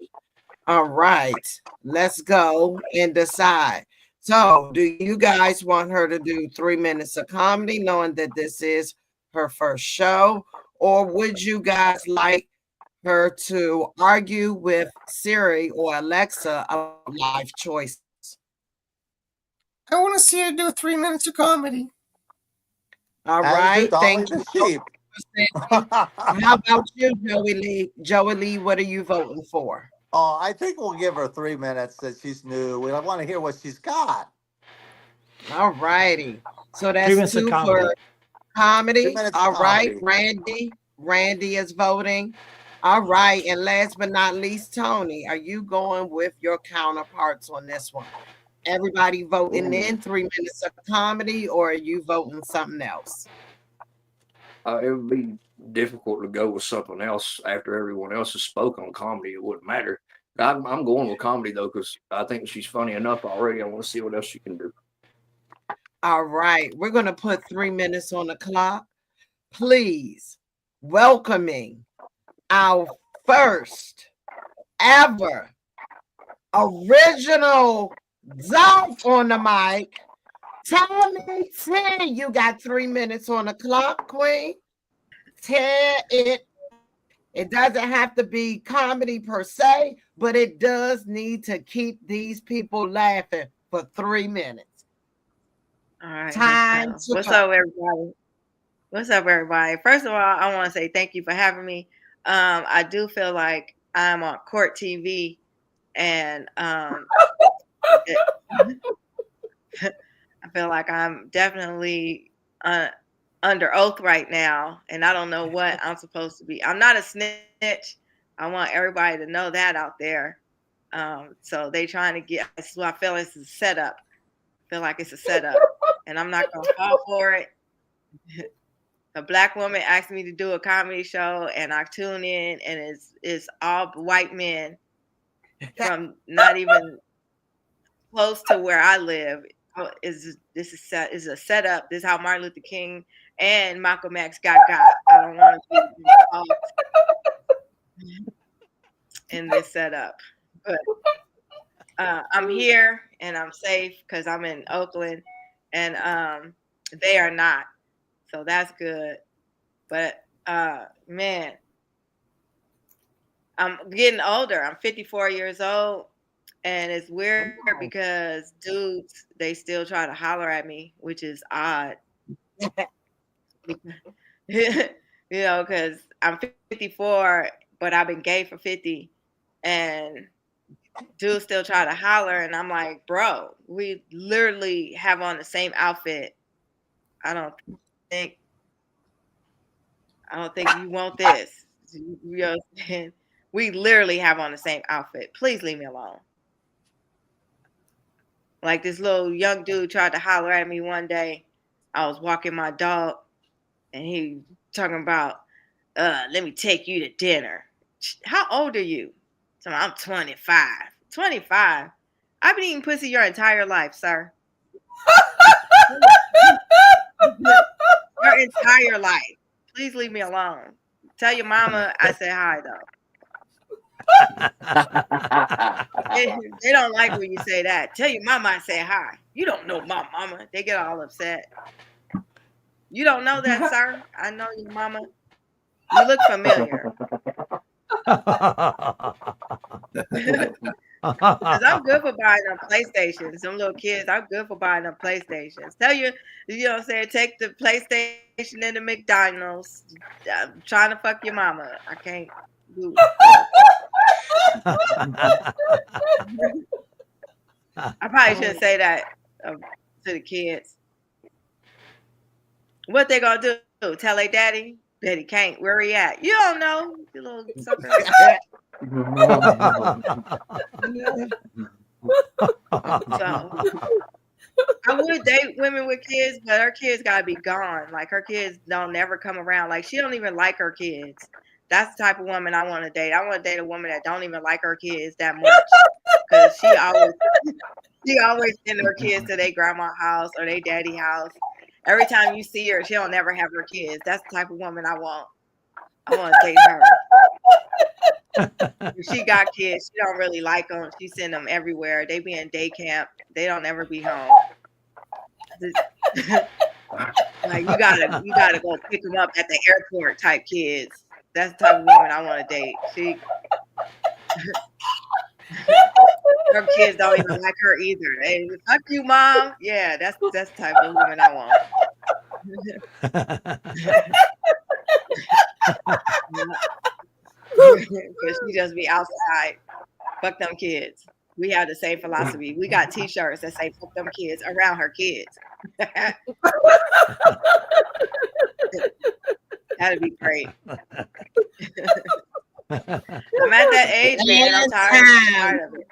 All right, let's go and decide. So, do you guys want her to do 3 minutes of comedy, knowing that this is her first show, or would you guys like her to argue with Siri or Alexa about life choices? I want to see her do 3 minutes of comedy. All right, thank you. How about you, Joey Lee? Joey Lee, what are you voting for? Oh, I think we'll give her 3 minutes that she's new. We want to hear what she's got. All righty. So that's 2 for comedy. All right, Randy is voting. All right, and last but not least, Tony, are you going with your counterparts on this one? Everybody voting in 3 minutes of comedy, or are you voting something else? It would be difficult to go with something else after everyone else has spoke on comedy. It wouldn't matter. I'm going with comedy though, because I think she's funny enough already. I want to see what else she can do. All right, we're going to put 3 minutes on the clock. Please, welcoming our first ever original Dolph on the mic. Tammy T, you got 3 minutes on the clock, Queen. Tear it It doesn't have to be comedy per se, but it does need to keep these people laughing for 3 minutes. All right. Time to What's go. up, everybody? What's up, everybody? First of all, I want to say thank you for having me. I do feel like I'm on court TV, and I feel like I'm definitely under oath right now, and I don't know what I'm supposed to be. I'm not a snitch. I want everybody to know that out there. So they trying to get. So I feel it's a setup. I feel like it's a setup, and I'm not gonna fall for it. A Black woman asked me to do a comedy show, and I tune in, and it's all white men from not even close to where I live. This is a setup. This is how Martin Luther King and Malcolm X got. I don't want to be in this setup, but I'm here and I'm safe because I'm in Oakland, and they are not. So that's good. But man, I'm getting older. I'm 54 years old, and it's weird because dudes, they still try to holler at me, which is odd. Because I'm 54, but I've been gay for 50, and dudes still try to holler, and I'm like, bro, we literally have on the same outfit. I don't think you want this. You know what I'm saying? We literally have on the same outfit. Please leave me alone. Like this little young dude tried to holler at me one day. I was walking my dog, and he talking about, let me take you to dinner. How old are you? So I'm 25. 25? I've been eating pussy your entire life, sir. Your entire life. Please leave me alone. Tell your mama I said hi, though. They don't like when you say that. Tell your mama I say hi. You don't know my mama. They get all upset. You don't know that, sir? I know your mama. You look familiar. Because I'm good for buying them PlayStations. Some little kids, I'm good for buying them PlayStations. Tell you, you know what I'm saying? Take the PlayStation into McDonald's. I'm trying to fuck your mama. I can't do it. I probably shouldn't say that to the kids. What they gonna do? Tell their daddy that he can't. Where he at? You don't know, you little sucker. So I would date women with kids, but her kids gotta be gone. Like her kids don't never come around. Like she don't even like her kids. That's the type of woman I want to date. I want to date a woman that don't even like her kids that much, because she always send her kids to their grandma's house or their daddy house. Every time you see her, she don't never have her kids. That's the type of woman I want. I want to date her. If she got kids, she don't really like them. She send them everywhere. They be in day camp. They don't ever be home. Like you gotta go pick them up at the airport type kids. That's the type of woman I want to date. Her kids don't even like her either. Hey, fuck you, mom. Yeah, that's the type of woman I want. Because she just be outside. Fuck them kids. We have the same philosophy. We got T-shirts that say "fuck them kids" around her kids. That'd be great. I'm at that age, man. I'm tired of it.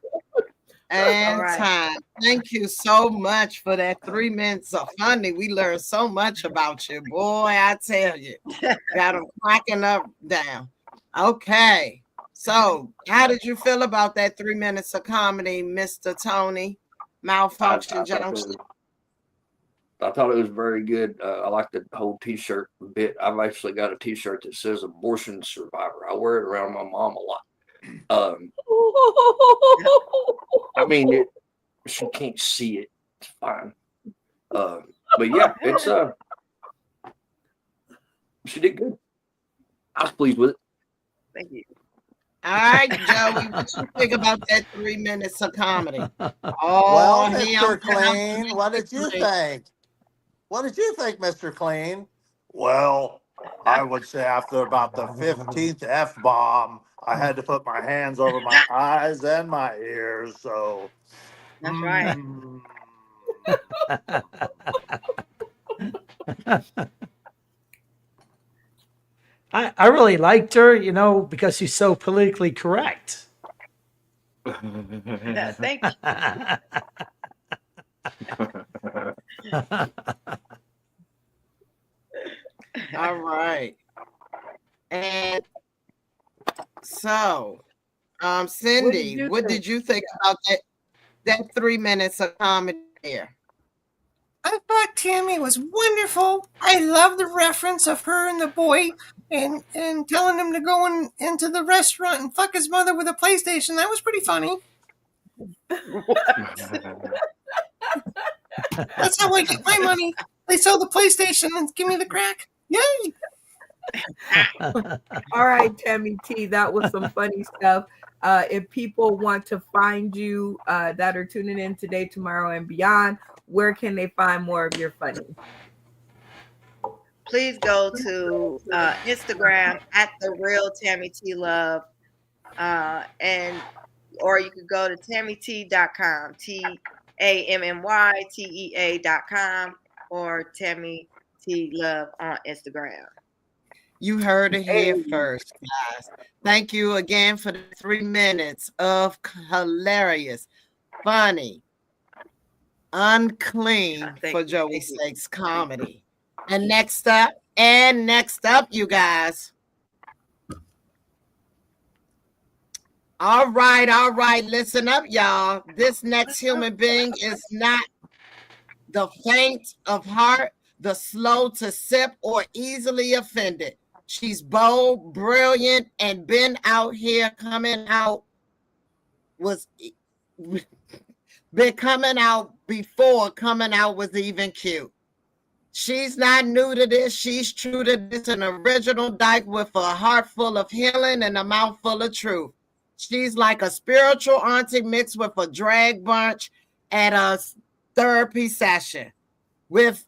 And time. Thank you so much for that 3 minutes of funny. We learned so much about you, boy. I tell you, got them cracking up down. Okay, so how did you feel about that 3 minutes of comedy, Mr. Tony? Malfunction Junction. I thought it was very good. I like the whole T-shirt bit. I've actually got a T-shirt that says "Abortion Survivor." I wear it around my mom a lot. I mean, she can't see it. It's fine. But yeah, it's she did good. I was pleased with it. Thank you. All right, Joey, what you think about that 3 minutes of comedy? Well, Oh, he Mr. on Clean, what did you think? What did you think, Mr. Clean? Well, I would say after about the 15th F-bomb, I had to put my hands over my eyes and my ears, so... That's right. I really liked her, you know, because she's so politically correct. Thank All right. And so, Cindy, what did you think about that 3 minutes of comedy there? I thought Tammy was wonderful. I love the reference of her and the boy and telling him to go into the restaurant and fuck his mother with a PlayStation. That was pretty funny. That's how I get my money. They sell the PlayStation and give me the crack. Yay! All right, Tammy T, that was some funny stuff. If people want to find you that are tuning in today, tomorrow, and beyond, where can they find more of your funny? Please go to Instagram at The Real Tammy T Love, or you could go to TammyT.com, TammyTea.com, or Tammy T Love on Instagram. You heard it here first, guys. Thank you again for the 3 minutes of hilarious, funny, unclean, for Joey's sakes, comedy. And next up, you guys. All right. Listen up, y'all. This next human being is not the faint of heart, the slow to sip, or easily offended. She's bold, brilliant, and been out here coming out before coming out was even cute. She's not new to this. She's true to this, an original dyke with a heart full of healing and a mouth full of truth. She's like a spiritual auntie mixed with a drag bunch at a therapy session with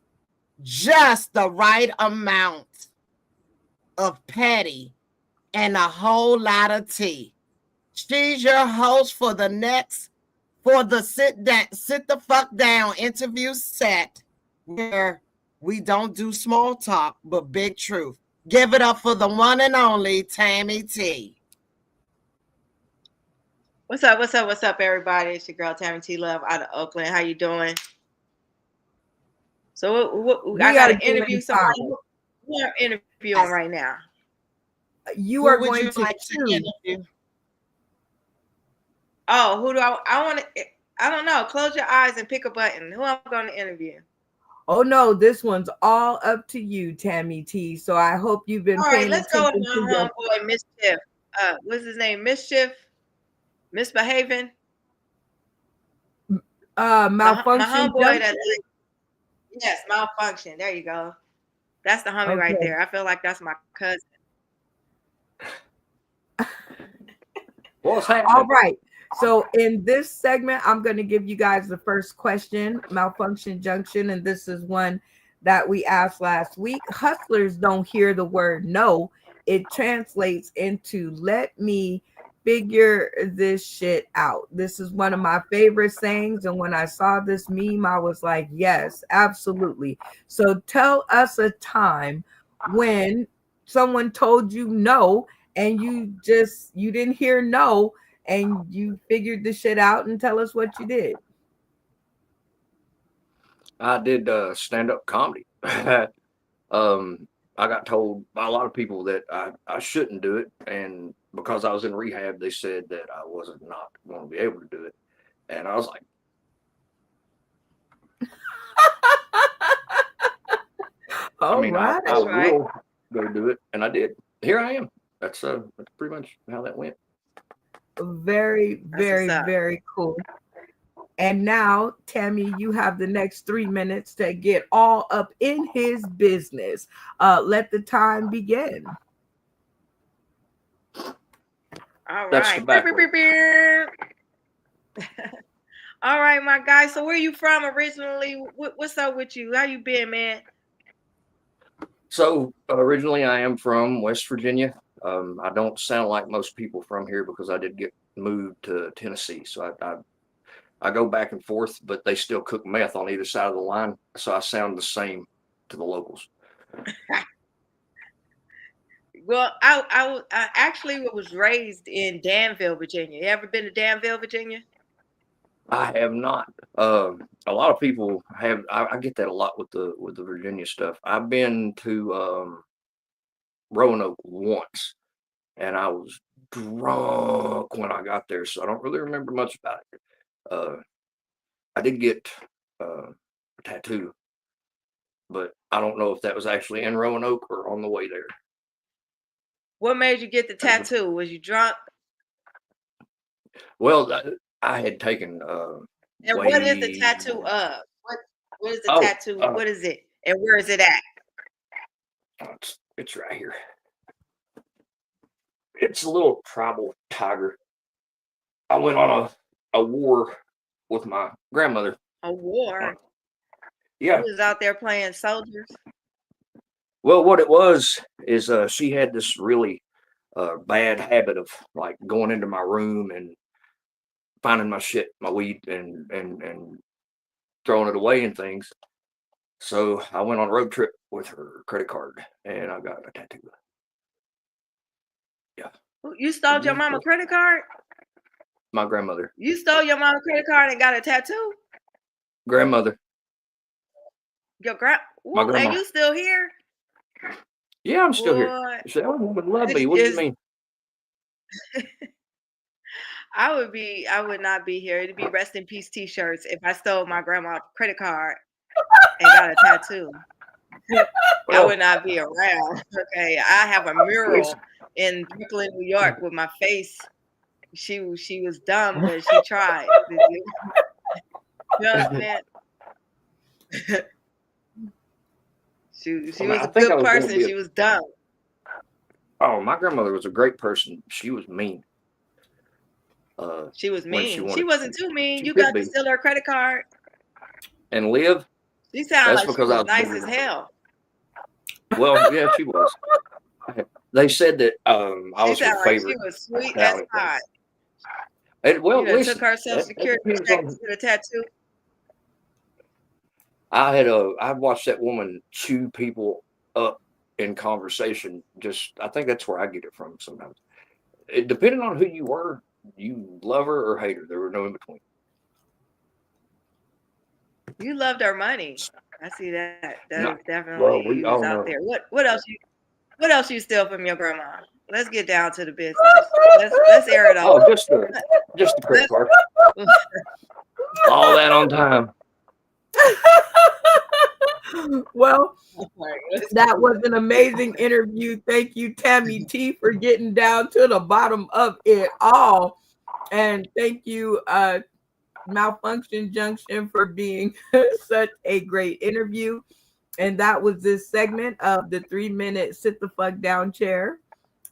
just the right amount of petty and a whole lot of tea. She's your host for the sit the fuck down interview set, where we don't do small talk but big truth. Give it up for the one and only Tammy T. What's up, everybody? It's your girl Tammy T Love out of Oakland. How you doing? So I got an interview. Somebody we are interviewing right now. You are going to interview? Oh, who do I want to? I don't know. Close your eyes and pick a button. Who I'm going to interview? Oh no, this one's all up to you, Tammy T. So I hope you've been paying attention. All right, let's go with my homeboy Mischief. What's his name? Mischief? Misbehaving? Malfunction. Yes, Malfunction. There you go. That's the homie right there. I feel like that's my cousin. What's happening? All right. So in this segment, I'm going to give you guys the first question, Malfunction Junction, and this is one that we asked last week. Hustlers don't hear the word no. It translates into let me figure this shit out. This is one of my favorite sayings, and when I saw this meme, I was like, yes, absolutely. So tell us a time when someone told you no, and you didn't hear no, and you figured the shit out, and tell us what you did. I did stand-up comedy. I got told by a lot of people that I shouldn't do it, and because I was in rehab, they said that I wasn't not going to be able to do it, and I was like, I will go do it, and I did. Here I am. That's pretty much how that went. Very, very, very cool. And now, Tammy, you have the next 3 minutes to get all up in his business. Let the time begin. All That's the right. back way. All right, my guy. So where you from originally? What's up with you? How you been, man? So originally, I am from West Virginia. I don't sound like most people from here because I did get moved to Tennessee. So I go back and forth, but they still cook meth on either side of the line. So I sound the same to the locals. Well, I actually was raised in Danville, Virginia. You ever been to Danville, Virginia? I have not. A lot of people have. I get that a lot with the Virginia stuff. I've been to Roanoke once, and I was drunk when I got there, so I don't really remember much about it. I did get a tattoo, but I don't know if that was actually in Roanoke or on the way there. What made you get the tattoo? Was you drunk? Well, I had taken. And what is the tattoo of? What is the tattoo? What is it? And where is it at? It's right here. It's a little tribal tiger. I went on a war with my grandmother. A war? Yeah. Who was out there playing soldiers? Well, what it was is she had this really bad habit of like going into my room and finding my shit, my weed, and throwing it away and things. So I went on a road trip with her credit card, and I got a tattoo. Yeah. You stole your mama's credit card? My grandmother. You stole your mama's credit card and got a tattoo? Grandmother. Your My grandma. And you still here? Yeah, I'm still here. She said, "Oh, woman, love me." What do you mean? I would not be here. It'd be rest in peace t-shirts if I stole my grandma's credit card and got a tattoo. I would not be around. Okay. I have a mural in Brooklyn, New York with my face. She was dumb, but she tried. You understand? She was a good person. She was dumb. Oh, my grandmother was a great person. She was mean. She was mean. She wasn't too mean. You could got be. to steal her credit card. And live? She sounded like That's she because I was was nice born as in- hell. Well, yeah, she was. They said that I She was her sounded like favorite. she was sweet as pie. Well, You done listen, took her social that security depends check on- to get a tattoo. I watched that woman chew people up in conversation. I think that's where I get it from sometimes. It depending on who you were, you love her or hate her. There were no in between. You loved her money. I see that. That No. is definitely Well, we you all was out know. there. What else you steal from your grandma? Let's get down to the business. Let's air it out. Oh, just the credit card. All that on time. Well, that was an amazing interview. Thank you, Tammy T, for getting down to the bottom of it all. And thank you, Malfunction Junction, for being such a great interview. And that was this segment of the 3-minute sit the fuck down chair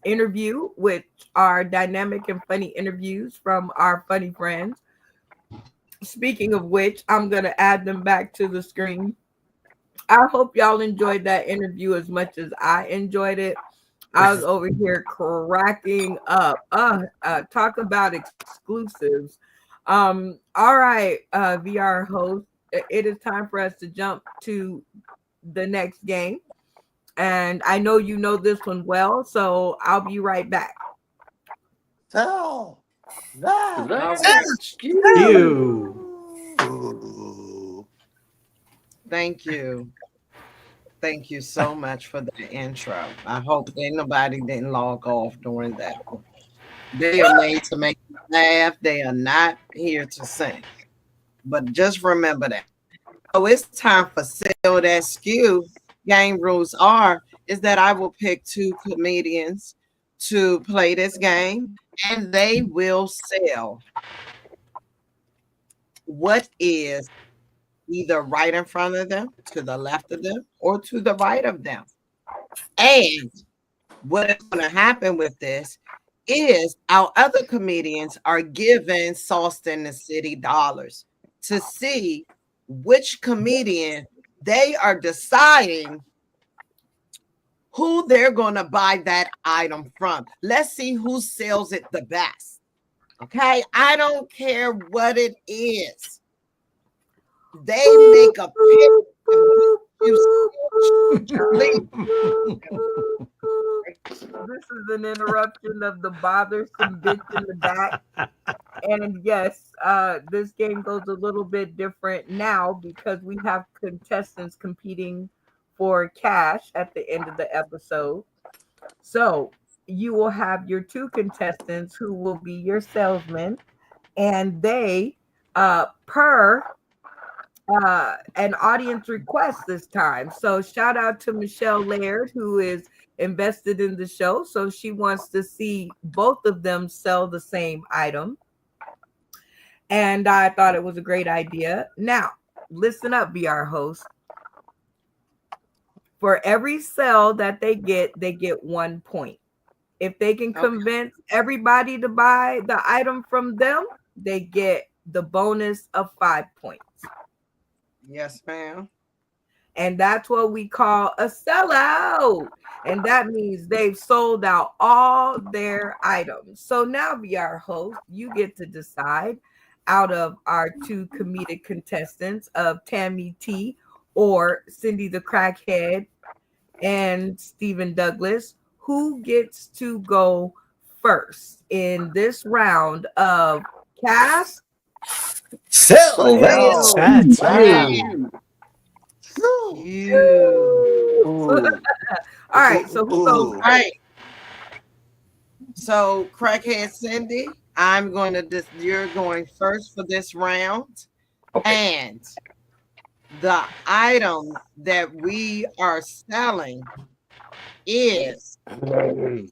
interview, which are dynamic and funny interviews from our funny friends. Speaking of which, I'm going to add them back to the screen. I hope y'all enjoyed that interview as much as I enjoyed it. I was over here cracking up. Talk about exclusives. All right, VR host, it is time for us to jump to the next game. And I know you know this one well, so I'll be right back. Tell that. Thank you. Thank you so much for the intro. I hope that nobody didn't log off during that one. They are made to make you laugh. They are not here to sing. But just remember that. So it's time for Sell That Skew. Game rules is that I will pick 2 comedians to play this game, and they will sell what is either right in front of them, to the left of them, or to the right of them. And what is going to happen with this is our other comedians are giving Sauce in the City dollars to see which comedian they are deciding who they're going to buy that item from. Let's see who sells it the best. Okay, I don't care what it is. They make a This is an interruption of the bothersome bitch in the back. And yes, this game goes a little bit different now because we have contestants competing for cash at the end of the episode. So you will have your two contestants who will be your salesmen, and they per an audience request this time. So shout out to Michelle Laird, who is invested in the show. So she wants to see both of them sell the same item. And I thought it was a great idea. Now, listen up, VR host. For every sell that they get 1 point. If they can convince everybody to buy the item from them, they get the bonus of 5 points. Yes, ma'am. And that's what we call a sellout. And that means they've sold out all their items. So now, VR host, you get to decide out of our two comedic contestants of Tammy T or Cindy the Crackhead and Stephen Douglas, who gets to go first in this round of cast. Sell. That's you. All right, so who goes? All right. So, Crackhead Cindy, I'm going to you're going first for this round. And the item that we are selling is lube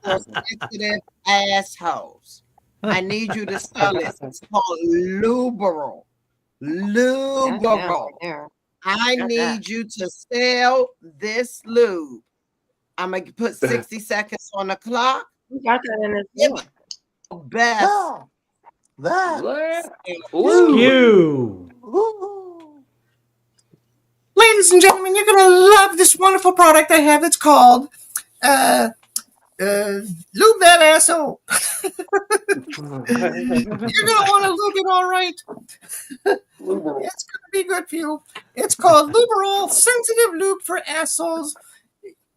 for sensitive assholes. I need you to spell it. It's called Luberal. Luberal. I need you to sell this lube. I'm going to put 60 seconds on the clock. We got that in this one. Best. That. You. Ladies and gentlemen, you're gonna love this wonderful product I have. It's called lube that asshole. You're gonna want to lube it all right. It's gonna be good for you. It's called Luberol Sensitive Lube for Assholes.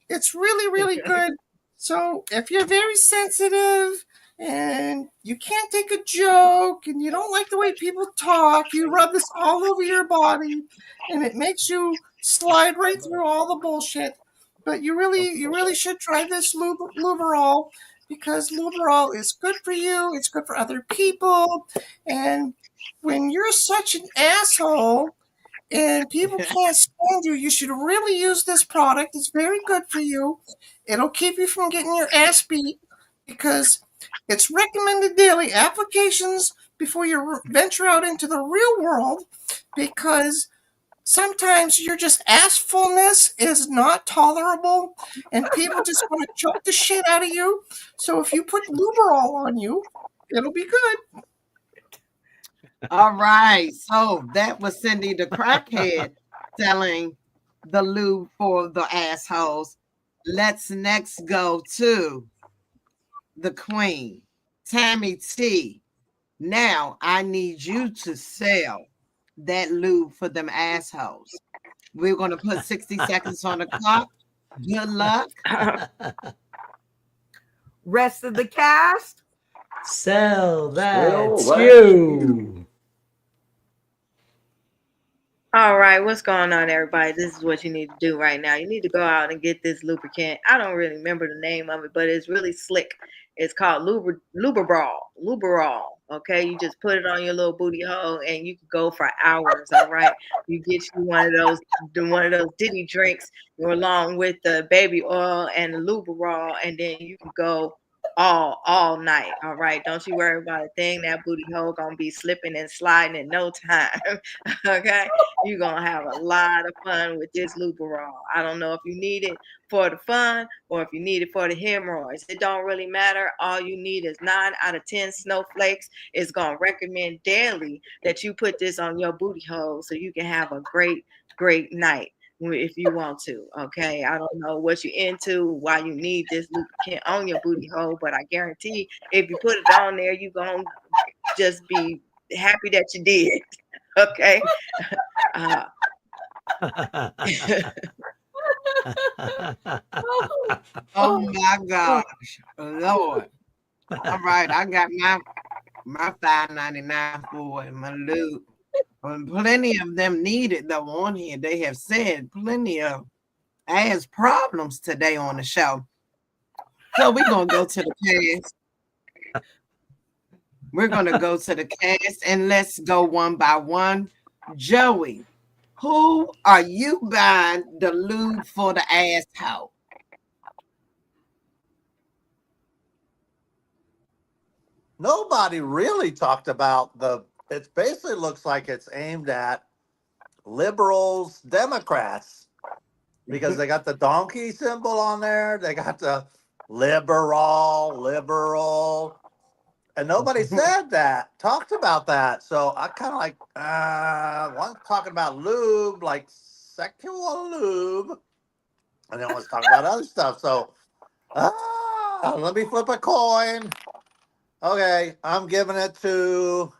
It's really, really good. So if you're very sensitive and you can't take a joke and you don't like the way people talk, you rub this all over your body and it makes you slide right through all the bullshit. But you really should try this Luberol, because Luberol is good for you. It's good for other people. And when you're such an asshole and people can't stand you, you should really use this product. It's very good for you. It'll keep you from getting your ass beat, because it's recommended daily applications before you venture out into the real world, because sometimes your just assfulness is not tolerable and people just want to choke the shit out of you. So if you put Luberol on you, it'll be good. All right. So that was Cindy the Crackhead selling the lube for the assholes. Let's next go to the Queen, Tammy T. Now I need you to sell that lube for them assholes. We're going to put 60 seconds on the clock. Good luck. Rest of the cast. Sell that. You. All right, what's going on, everybody? This is what you need to do right now. You need to go out and get this lubricant. I don't really remember the name of it, but it's really slick. It's called Luberol. Okay, you just put it on your little booty hole, and you can go for hours. All right, you get you one of those Diddy drinks along with the baby oil and the Luberol, and then you can go all night. All right. Don't you worry about a thing. That booty hole gonna be slipping and sliding in no time. Okay. You're gonna have a lot of fun with this Luperol. I don't know if you need it for the fun or if you need it for the hemorrhoids. It don't really matter. All you need is 9 out of 10 snowflakes. It's gonna recommend daily that you put this on your booty hole so you can have a great night if you want to. Okay, I don't know what you're into, why you need this lubricant on your booty hole, but I guarantee if you put it on there, you're gonna just be happy that you did. Okay. Oh my gosh, Lord! All right, I got my $5.99 for it, my lube. And plenty of them need it though on here. They have said plenty of ass problems today on the show. So we're gonna go to the cast. We're gonna go to the cast and let's go one by one. Joey, who are you buying the lube for the asshole? Nobody really talked about it basically looks like it's aimed at liberals, Democrats, because they got the donkey symbol on there. They got the liberal, and nobody said that, talked about that. So I kind of like, one's talking about lube, like sexual lube, and then one's talking about other stuff. So let me flip a coin. Okay, I'm giving it to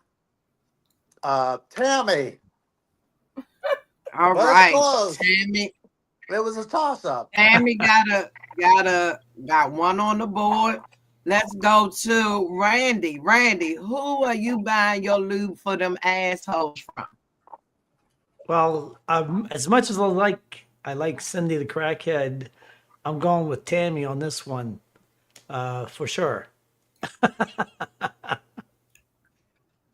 Tammy. All Well, right, close. Tammy. It was a toss-up. Tammy got one on the board. Let's go to Randy. Randy, who are you buying your lube for them assholes from? Well, as much as I like Cindy the crackhead, I'm going with Tammy on this one, for sure.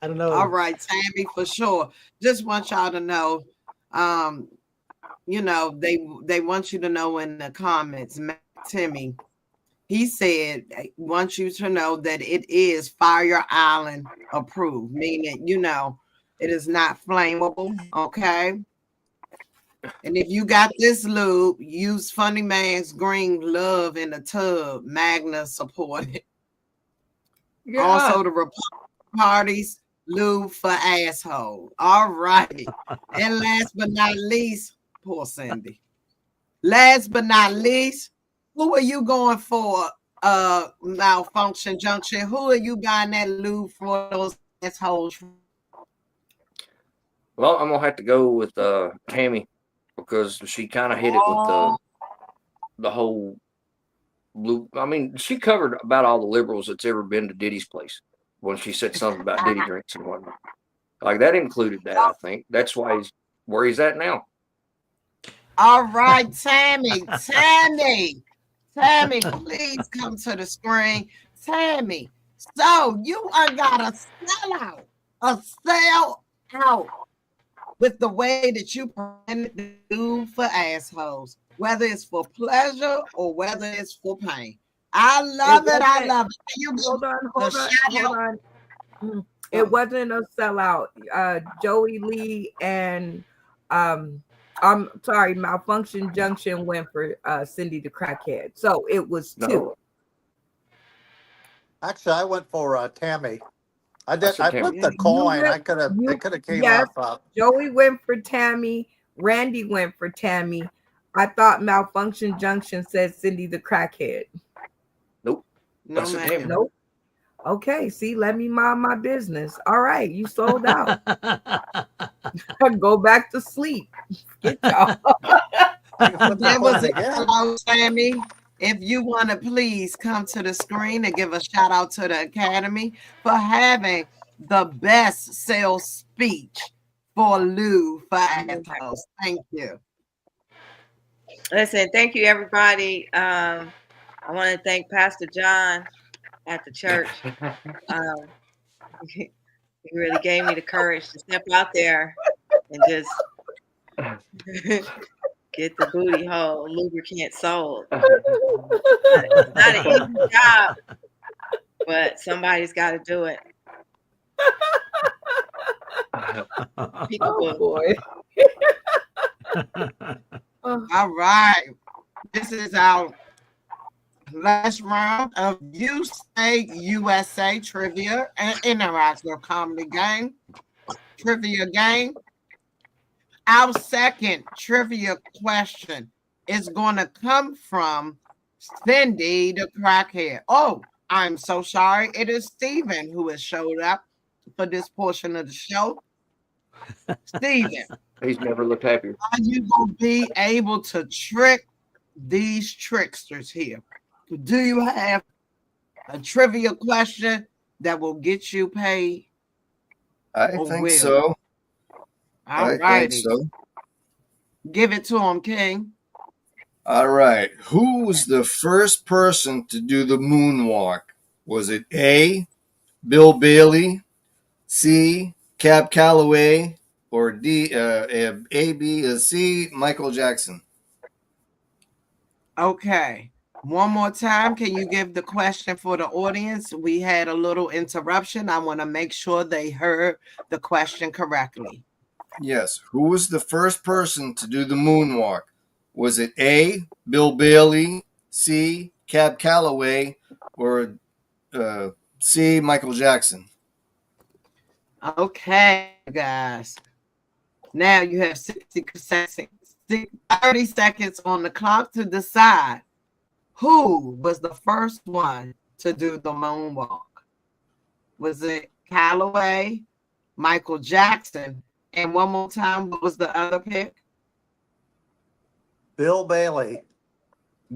I don't know. All right, Tammy, for sure. Just want y'all to know, they want you to know in the comments, Timmy, he said, wants you to know that it is Fire Island approved, meaning, it is not flammable, okay? And if you got this lube, use Funny Man's Green Love in the tub. Magna supported. Yeah. Also, the Republican Party's lube for asshole. All right. And last but not least, poor Cindy. Last but not least, who are you going for? Malfunction Junction. Who are you buying that lube for those assholes? Well, I'm gonna have to go with Tammy because she kind of hit it with the whole blue. I mean, she covered about all the liberals that's ever been to Diddy's place when she said something about Diddy drinks and whatnot. Like that included that, I think. That's why he's where he's at now. All right, Tammy. Tammy, please come to the screen. Tammy, so you are got a sell out with the way that you plan to do for assholes, whether it's for pleasure or whether it's for pain. I love it. I love it. You Hold on. It wasn't a sellout. Joey Lee and I'm sorry, Malfunction Junction went for Cindy the crackhead. So it was two. No. Actually, I went for Tammy. I did. I Tammy. flipped the coin. It could have came up. Joey went for Tammy. Randy went for Tammy. I thought Malfunction Junction said Cindy the crackhead. Nope. No, That's a ma'am. Tammy. Nope. Okay, see, let me mind my business. All right, you sold out. Go back to sleep. Get y'all. That was it. Hello, Tammy. If you want to please come to the screen and give a shout out to the Academy for having the best sales speech for Lou for assholes. Thank you. Listen, thank you, everybody. I want to thank Pastor John at the church. He really gave me the courage to step out there and just get the booty hole lubricant sold. It's not an easy job. but somebody's got to do it. Oh boy. All right. This is our last round of You Say USA Trivia and Interactive Comedy Game. Trivia game. Our second trivia question is going to come from Cindy the Crackhead. Oh, I'm so sorry. It is Stephen who has showed up for this portion of the show. Stephen, He's never looked happier. are you going to be able to trick these tricksters here? Do you have a trivia question that will get you paid? I Or think will? so. All I think righty. so. Give it to him, King. All right. Who was the first person to do the moonwalk? Was it A, Bill Bailey, C, Cab Calloway, or D, A, B, C, Michael Jackson? Okay. One more time. Can you give the question for the audience? We had a little interruption. I want to make sure they heard the question correctly. Yes. Who was the first person to do the moonwalk? Was it A, Bill Bailey, C, Cab Calloway, or C, Michael Jackson? Okay, guys. Now you have 30 seconds on the clock to decide who was the first one to do the moonwalk. Was it Calloway, Michael Jackson, and one more time, what was the other pick? Bill Bailey.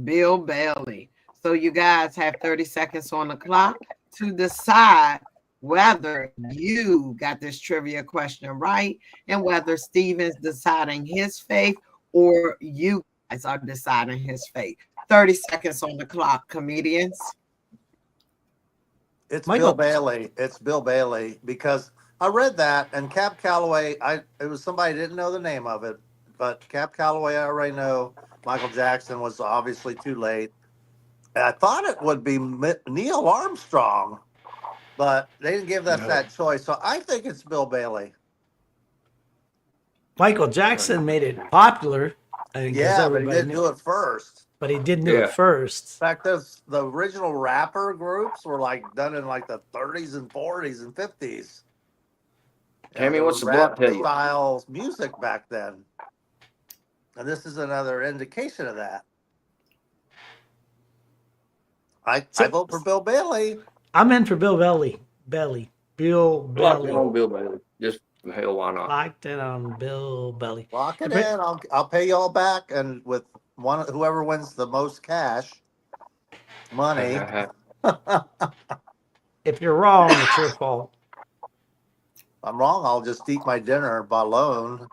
Bill Bailey. So you guys have 30 seconds on the clock to decide whether you got this trivia question right and whether Steven's deciding his fate or you guys are deciding his fate. 30 seconds on the clock, comedians. It's Michael. Bill Bailey. It's Bill Bailey because I read that and Cab Calloway. It was somebody I didn't know the name of it, but Cab Calloway I already know. Michael Jackson was obviously too late. And I thought it would be Neil Armstrong, but they didn't give us that choice. So I think it's Bill Bailey. Michael Jackson made it popular. I think, 'cause Yeah, but he everybody didn't knew- do it first. But he didn't do Yeah. it first. In fact, the original rapper groups were like done in like the 30s and 40s and 50s. Tammy, there what's was the blunt rap tell you? style music back then. And this is another indication of that. I vote for Bill Bailey. I'm in for Bill Bailey. Bill Locked in Bailey. on Bill Bailey. Just hell, why not? Locked in on Bill Bailey. Lock it If it- in. I'll pay you all back, and with whoever wins the most money. If you're wrong, it's your fault. I'm wrong. I'll just eat my dinner alone.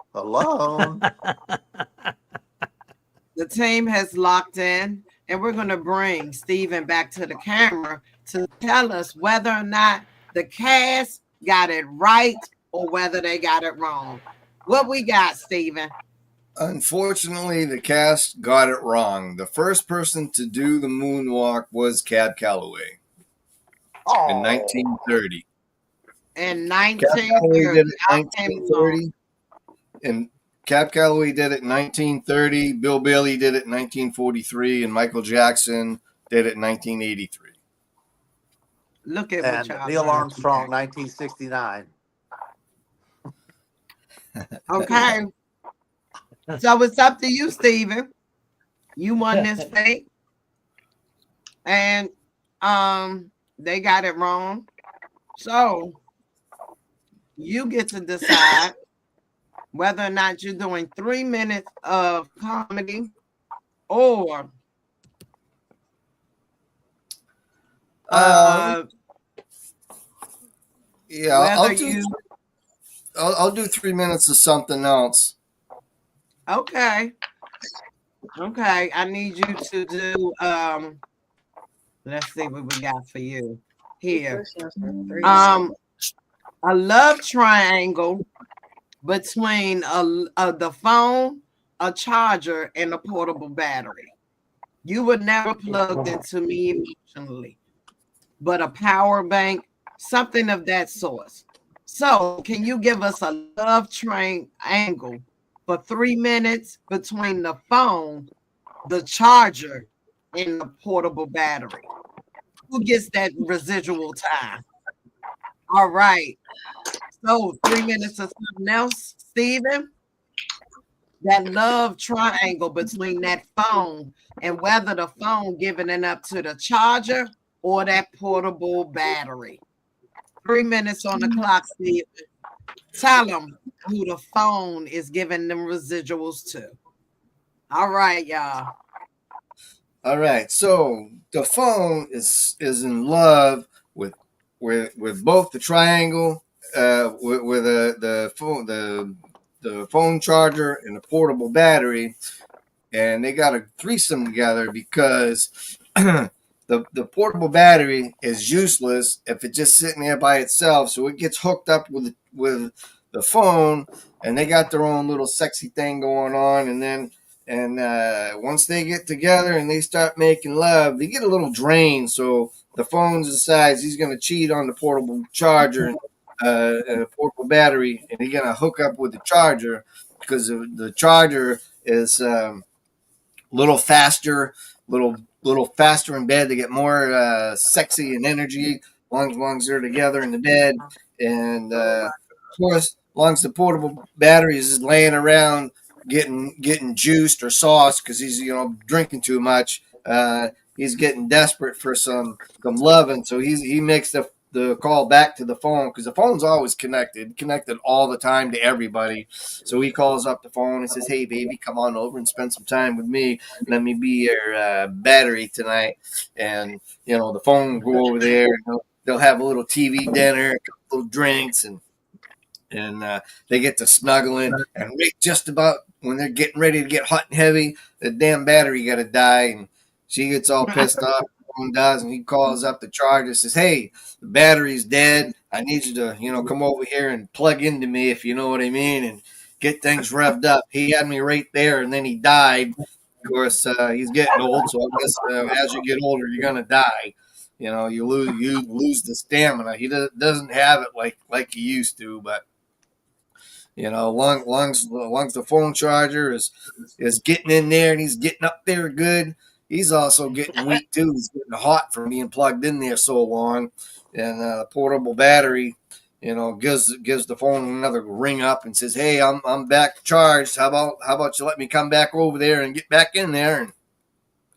The team has locked in, and we're going to bring Steven back to the camera to tell us whether or not the cast got it right or whether they got it wrong. What we got, Steven? Unfortunately, the cast got it wrong. The first person to do the moonwalk was Cab Calloway in 1930. In Cab Calloway 1930. did it in 1930. And Cab Calloway did it in 1930. Bill Bailey did it in 1943. And Michael Jackson did it in 1983. Look at And what y'all Neil learned Armstrong, today. 1969. Okay. So it's up to you, Steven. You won this fate. And they got it wrong. So you get to decide whether or not you're doing 3 minutes of comedy or Yeah, whether I'll do 3 minutes of something else. Okay. I need you to do let's see what we got for you here. A love triangle between the phone, a charger, and a portable battery. You were never plugged into me emotionally. but a power bank, something of that sort. So, can you give us a love triangle for 3 minutes between the phone, the charger, and the portable battery? Who gets that residual time? All right. So 3 minutes of something else, Steven. That love triangle between that phone and whether the phone giving it up to the charger or that portable battery. 3 minutes on the clock, Steven. Tell them who the phone is giving them residuals to. All right, y'all. All right. So the phone is in love with both the triangle, with the phone charger and the portable battery, and they got a threesome together because the portable battery is useless if it's just sitting there by itself. So it gets hooked up with the phone, and they got their own little sexy thing going on. And once they get together and they start making love, they get a little drained. So the phone decides he's going to cheat on the portable charger and a portable battery, and he's going to hook up with the charger because the charger is little faster, little faster in bed to get more sexy and energy. Long as they're together in the bed, and of course, long as the portable battery is just laying around getting juiced or sauced because he's drinking too much. He's getting desperate for some loving, so he makes the call back to the phone because the phone's always connected all the time to everybody. So he calls up the phone and says, "Hey, baby, come on over and spend some time with me. Let me be your battery tonight." And the phone will go over there. And they'll have a little TV dinner, a couple little drinks, and they get to snuggling. And right just about when they're getting ready to get hot and heavy, the damn battery got to die, and she gets all pissed off. Does, and he calls up the charger, says, "Hey, the battery's dead. I need you to come over here and plug into me, if you know what I mean, and get things revved up." He had me right there, and then he died. Of course, he's getting old, so I guess as you get older, you're gonna die. You lose the stamina. He doesn't have it like he used to, but long as the phone charger is getting in there and he's getting up there good. He's also getting weak too. He's getting hot from being plugged in there so long, and the portable battery, gives the phone another ring up and says, "Hey, I'm back charged. How about you let me come back over there and get back in there?" And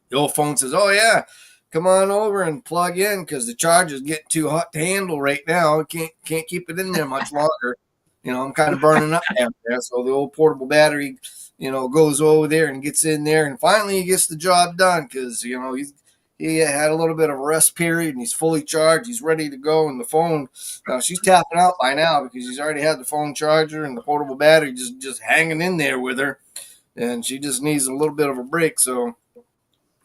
the old phone says, "Oh yeah, come on over and plug in because the charger's getting too hot to handle right now. Can't keep it in there much longer. I'm kind of burning up down there." So the old portable battery, goes over there and gets in there, and finally he gets the job done because he had a little bit of a rest period and he's fully charged. He's ready to go, and the phone, she's tapping out by now because she's already had the phone charger and the portable battery just hanging in there with her, and she just needs a little bit of a break. So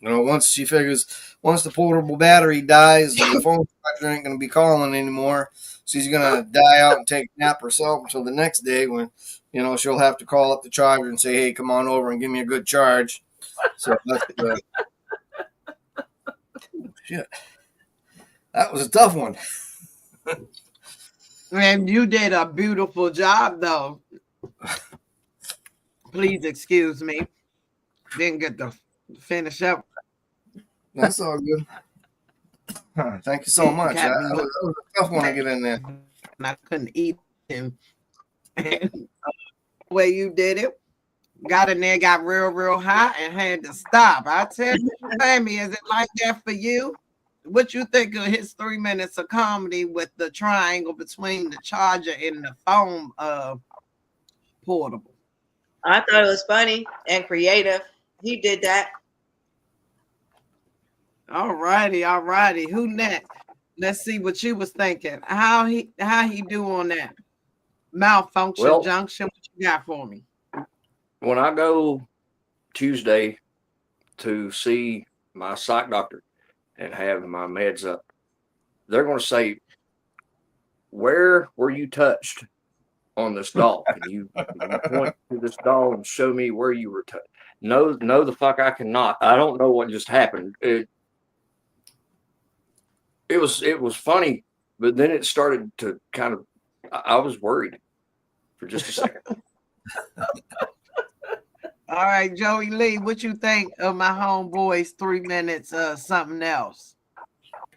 once the portable battery dies, the phone charger ain't going to be calling anymore. She's going to die out and take a nap herself until the next day when, she'll have to call up the charger and say, "Hey, come on over and give me a good charge." So that's shit. That was a tough one. And you did a beautiful job, though. Please excuse me. Didn't get to finish up. That's all good. Thank you so much. That was a tough one to get in there. And I couldn't eat him. And the way you did it, got in there, got real hot, and had to stop. I tell you, Sammy, is it like that for you? What you think of his 3 minutes of comedy with the triangle between the charger and the phone portable? I thought it was funny and creative. He did that. All righty. Who next? Let's see what you was thinking. How he do on that malfunction junction? What you got for me? When I go Tuesday to see my psych doctor and have my meds up, they're going to say, "Where were you touched on this doll? Can you point to this doll and show me where you were touched?" No, the fuck I cannot. I don't know what just happened. it was funny, but then it started to kind of. I was worried for just a second. All right, Joey Lee, what you think of my homeboy's 3 minutes something else?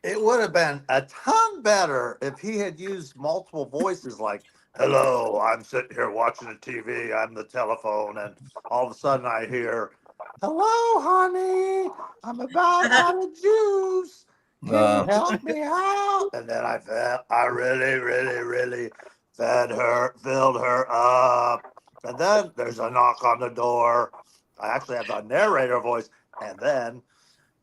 It would have been a ton better if he had used multiple voices like, hello, I'm sitting here watching the TV, I'm the telephone, and all of a sudden I hear, hello, honey, I'm about out of juice. Can you help me out? And then I really, really, really filled her up. And then there's a knock on the door. I actually have the narrator voice. And then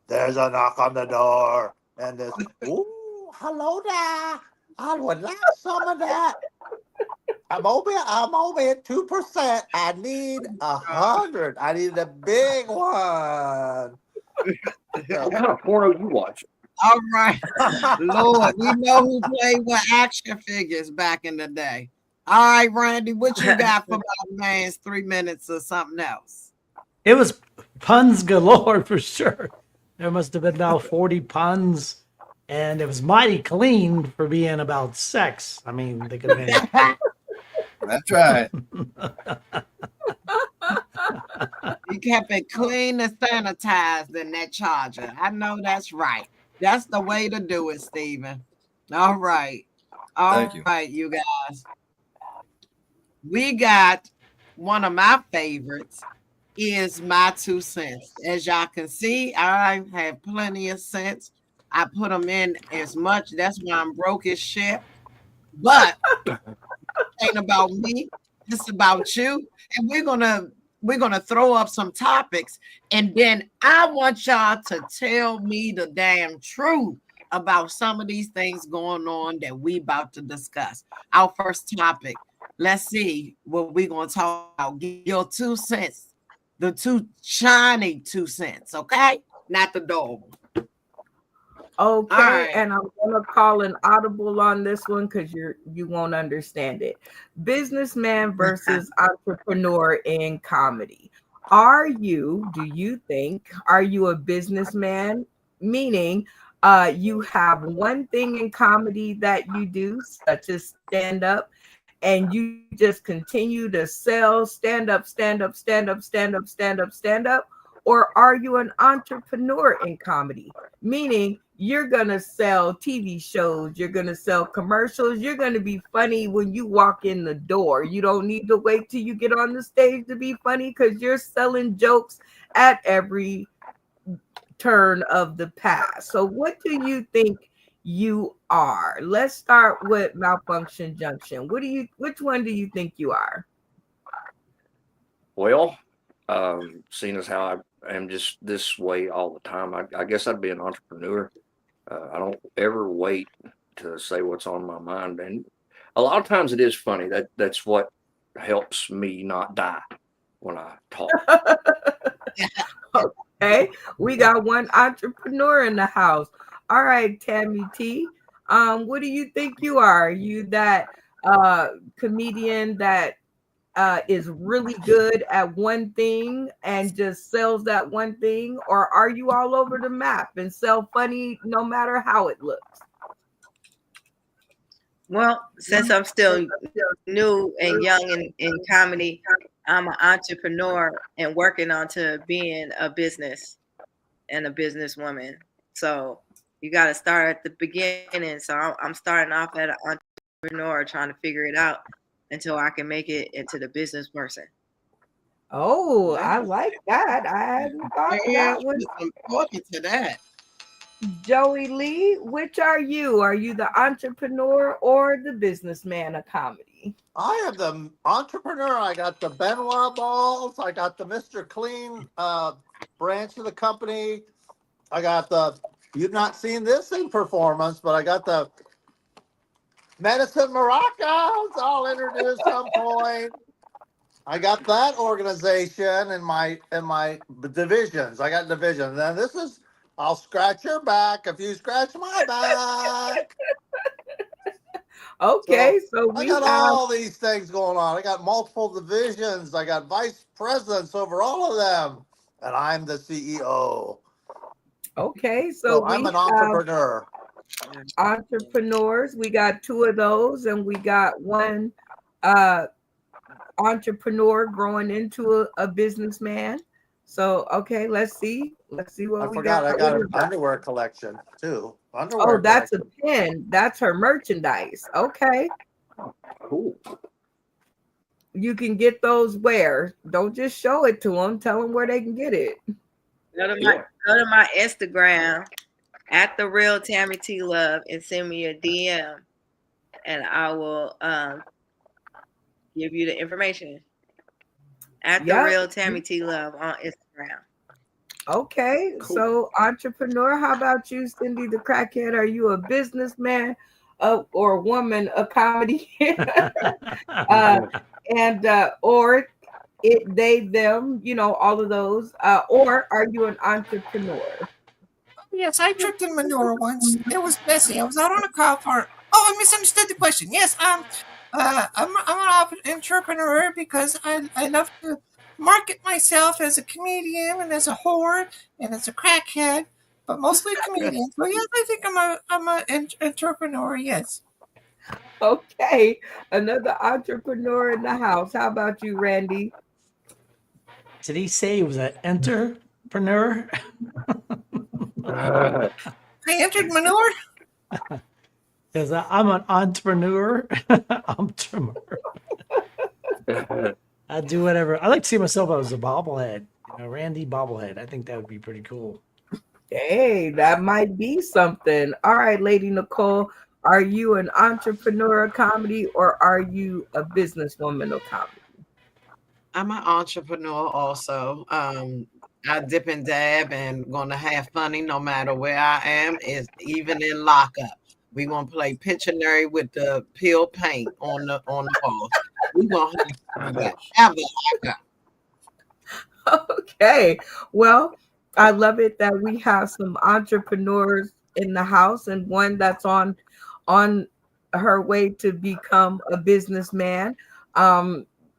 there's a knock on the door. And this, ooh, hello there. I would like some of that. I'm over at 2%. I need 100. I need a big one. What kind of porno you watch? All right, Lord, we know who played with action figures back in the day. All right, Randy, what you got for my man's 3 minutes or something else? It was puns galore for sure. There must have been about 40 puns, and it was mighty clean for being about sex. I mean, they could have been. That's right. You kept it clean and sanitized in that charger. I know that's right. That's the way to do it, Stephen. All right. Thank you. Right, you guys. We got one of my favorites is my 2 cents. As y'all can see, I have plenty of sense. I put them in as much. That's why I'm broke as shit. But it ain't about me. It's about you. And we're gonna throw up some topics, and then I want y'all to tell me the damn truth about some of these things going on that we about to discuss. Our first topic. Let's see what we're gonna talk about. Give your 2 cents. The 2 shiny 2 cents, okay? Not the dog. Okay, right. and I'm gonna call an audible on this one because you won't understand it. Businessman versus entrepreneur in comedy. Do you think, are you a businessman? Meaning, you have one thing in comedy that you do, such as stand up, and you just continue to sell stand up, or are you an entrepreneur in comedy? Meaning you're going to sell TV shows, you're going to sell commercials, you're going to be funny when you walk in the door. You don't need to wait till you get on the stage to be funny because you're selling jokes at every turn of the path. So what do you think you are? Let's start with Malfunction Junction. Which one do you think you are? Well, seeing as how I am just this way all the time, I guess I'd be an entrepreneur. I don't ever wait to say what's on my mind, and a lot of times it is funny. That's what helps me not die when I talk. Okay, we got one entrepreneur in the house. All right, Tammy T. What do you think you are? Are you that comedian that is really good at one thing and just sells that one thing, or are you all over the map and sell funny no matter how it looks? Well, since I'm still new and young in comedy, I'm an entrepreneur and working on to being a business and a businesswoman. So you got to start at the beginning. So I'm starting off as an entrepreneur, trying to figure it out until I can make it into the business person. Oh, I like that. I hadn't thought of that one. I'm talking to that. Joey Lee, which are you? Are you the entrepreneur or the businessman of comedy? I am the entrepreneur. I got the Benoit balls. I got the Mr. Clean branch of the company. I got you've not seen this in performance, but I got the Medicine Maracas. I'll introduce some point. I got that organization in my divisions. I got divisions. And this is, I'll scratch your back if you scratch my back. Okay, so I got all these things going on. I got multiple divisions. I got vice presidents over all of them. And I'm the CEO. Okay, so I'm an entrepreneur. entrepreneurs. We got 2 of those, and we got 1 entrepreneur growing into a businessman. So okay, let's see what I we forgot got. I got an underwear collection too. Underwear Oh, that's a collection. pin. That's her merchandise. Okay. Cool. You can get those where? Don't just show it to them. Tell them where they can get it. Go to my Instagram at the real Tammy T Love and send me a DM, and I will give you the information at the Yep. real Tammy T Love on Instagram. Okay, Cool. so entrepreneur, how about you, Cindy the Crackhead? Are you a businessman or a woman of comedy? Or it, they, them, you know, all of those. Or are you an entrepreneur? Yes, I tripped in manure once. It was messy. I was out on a car park. Oh, I misunderstood the question. Yes, I'm an entrepreneur because I love to market myself as a comedian and as a whore and as a crackhead, but mostly a comedian. So yes, I think I'm an entrepreneur. Yes. Okay, another entrepreneur in the house. How about you, Randy? Did he say he was an entrepreneur? I entered manure. Because I'm an entrepreneur. I do whatever. I like to see myself as a bobblehead. You know, Randy bobblehead. I think that would be pretty cool. Hey, that might be something. All right, Lady Nicole, are you an entrepreneur of comedy or are you a businesswoman of comedy? I'm an entrepreneur also. I dip and dab and gonna have funny no matter where I am, is even in lockup. We gonna play Pictionary with the peel paint on the walls. We gonna have the lockup. Okay. Well, I love it that we have some entrepreneurs in the house and one that's on her way to become a businessman.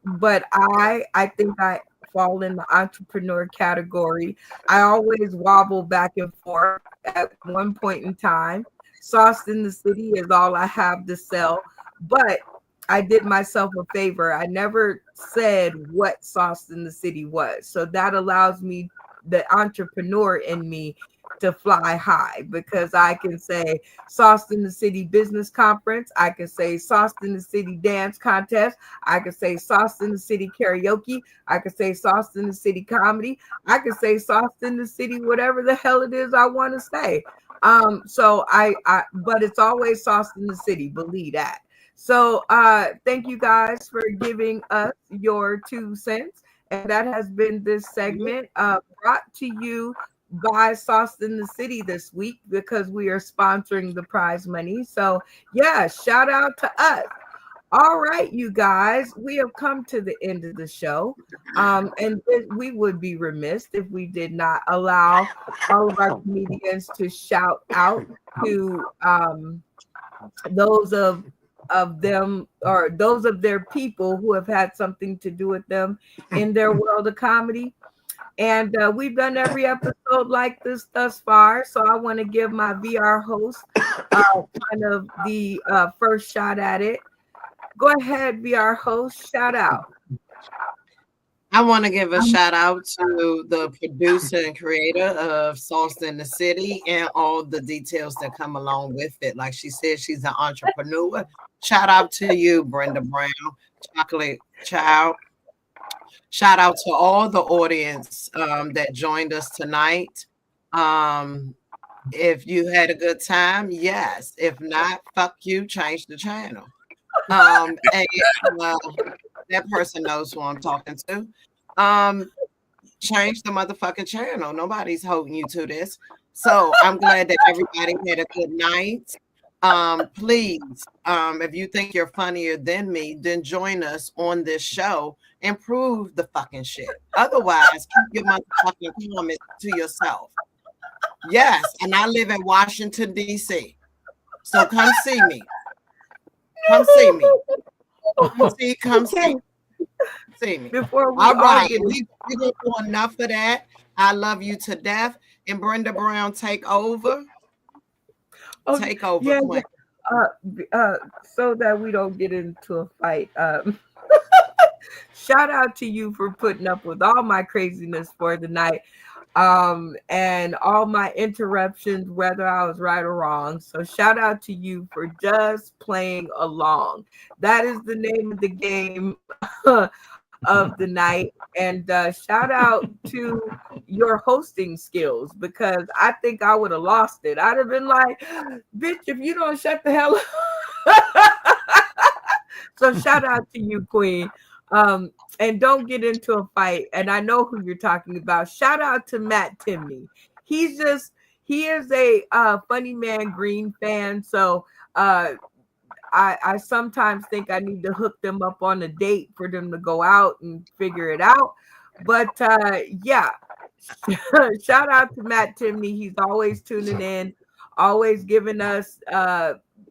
But I think I fall in the entrepreneur category. I always wobble back and forth at one point in time. Sauce in the City is all I have to sell, but I did myself a favor. I never said what Sauce in the City was. So that allows me, the entrepreneur in me, to fly high, because I can say Sauce in the City Business Conference. I can say Sauce in the City Dance Contest. I can say Sauce in the City Karaoke. I can say Sauce in the City Comedy. I can say Sauce in the City, whatever the hell it is I want to say. So but it's always Sauce in the City, believe that. So thank you guys for giving us your 2 cents. And that has been this segment brought to you by Sauce in the City this week, because we are sponsoring the prize money. So yeah, shout out to us. All right, you guys, we have come to the end of the show. And we would be remiss if we did not allow all of our comedians to shout out to those of them, or those of their people who have had something to do with them in their world of comedy. And we've done every episode like this thus far. So I want to give my VR host kind of the first shot at it. Go ahead, VR host, shout out. I want to give a shout out to the producer and creator of Sauce in the City and all the details that come along with it. Like she said, she's an entrepreneur. Shout out to you, Brenda Brown, Chocolate Child. Shout out to all the audience that joined us tonight. If you had a good time, yes. If not, fuck you, change the channel. And that person knows who I'm talking to. Change the motherfucking channel. Nobody's holding you to this. So I'm glad that everybody had a good night. Please, if you think you're funnier than me, then join us on this show and prove the fucking shit. Otherwise, keep your motherfucking comments to yourself. Yes, and I live in Washington, D.C. So come see me. Come see me. Come see me. Before we all right, get we're going to do enough of that. I love you to death. And Brenda Brown, take over. Oh, Take over, yeah, Queen. so that we don't get into a fight. Shout out to you for putting up with all my craziness for the night, and all my interruptions, whether I was right or wrong. So shout out to you for just playing along. That is the name of the game of the night. And shout out to your hosting skills, because I think I would have lost it. I'd have been like, bitch, if you don't shut the hell up. So shout out to you, Queen. And don't get into a fight. And I know who you're talking about. Shout out to Matt Timney. He is a Funny Man Green fan. So I sometimes think I need to hook them up on a date for them to go out and figure it out. But yeah, shout out to Matt Timney. He's always tuning in, always giving us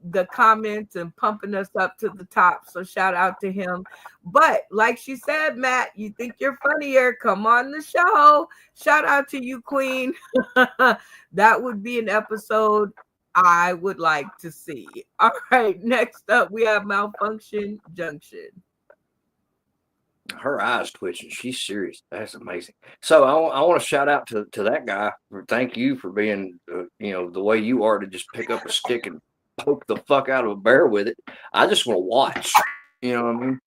the comments and pumping us up to the top. So shout out to him. But like she said, Matt, you think you're funnier? Come on the show. Shout out to you, Queen. That would be an episode I would like to see. All right, next up we have Malfunction Junction. Her eyes twitching. She's serious. That's amazing. So I want to shout out to that guy. Thank you for being, the way you are, to just pick up a stick and poke the fuck out of a bear with it. I just want to watch. You know what I mean?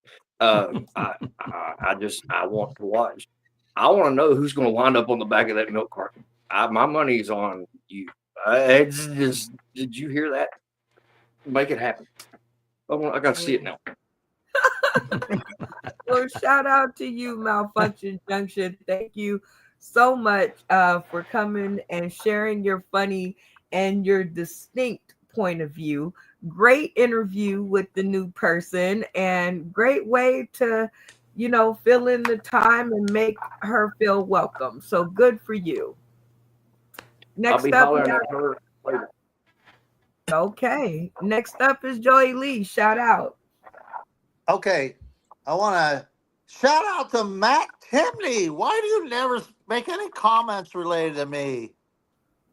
I want to watch. I want to know who's going to wind up on the back of that milk carton. My money's on you. It's just, did you hear that? Make it happen. I got to see it now. Well, shout out to you, Malfunction Junction. Thank you so much for coming and sharing your funny and your distinct point of view. Great interview with the new person, and great way to, fill in the time and make her feel welcome. So good for you. Next I'll be up, hollering at her later. Okay. Next up is Joey Lee. Shout out. Okay, I want to shout out to Matt Timney. Why do you never make any comments related to me?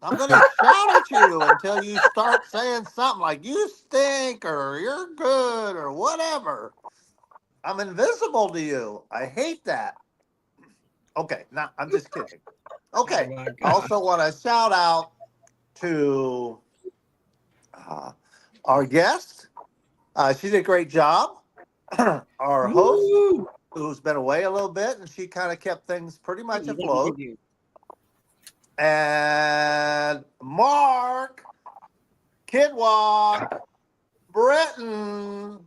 I'm going to shout at you until you start saying something like, you stink, or you're good, or whatever. I'm invisible to you. I hate that. Okay, no, I'm just kidding. Okay, I also want to shout out to our guest. She did a great job. Our host, who's been away a little bit, and she kind of kept things pretty much afloat. And Mark, Kidwalk, Britton,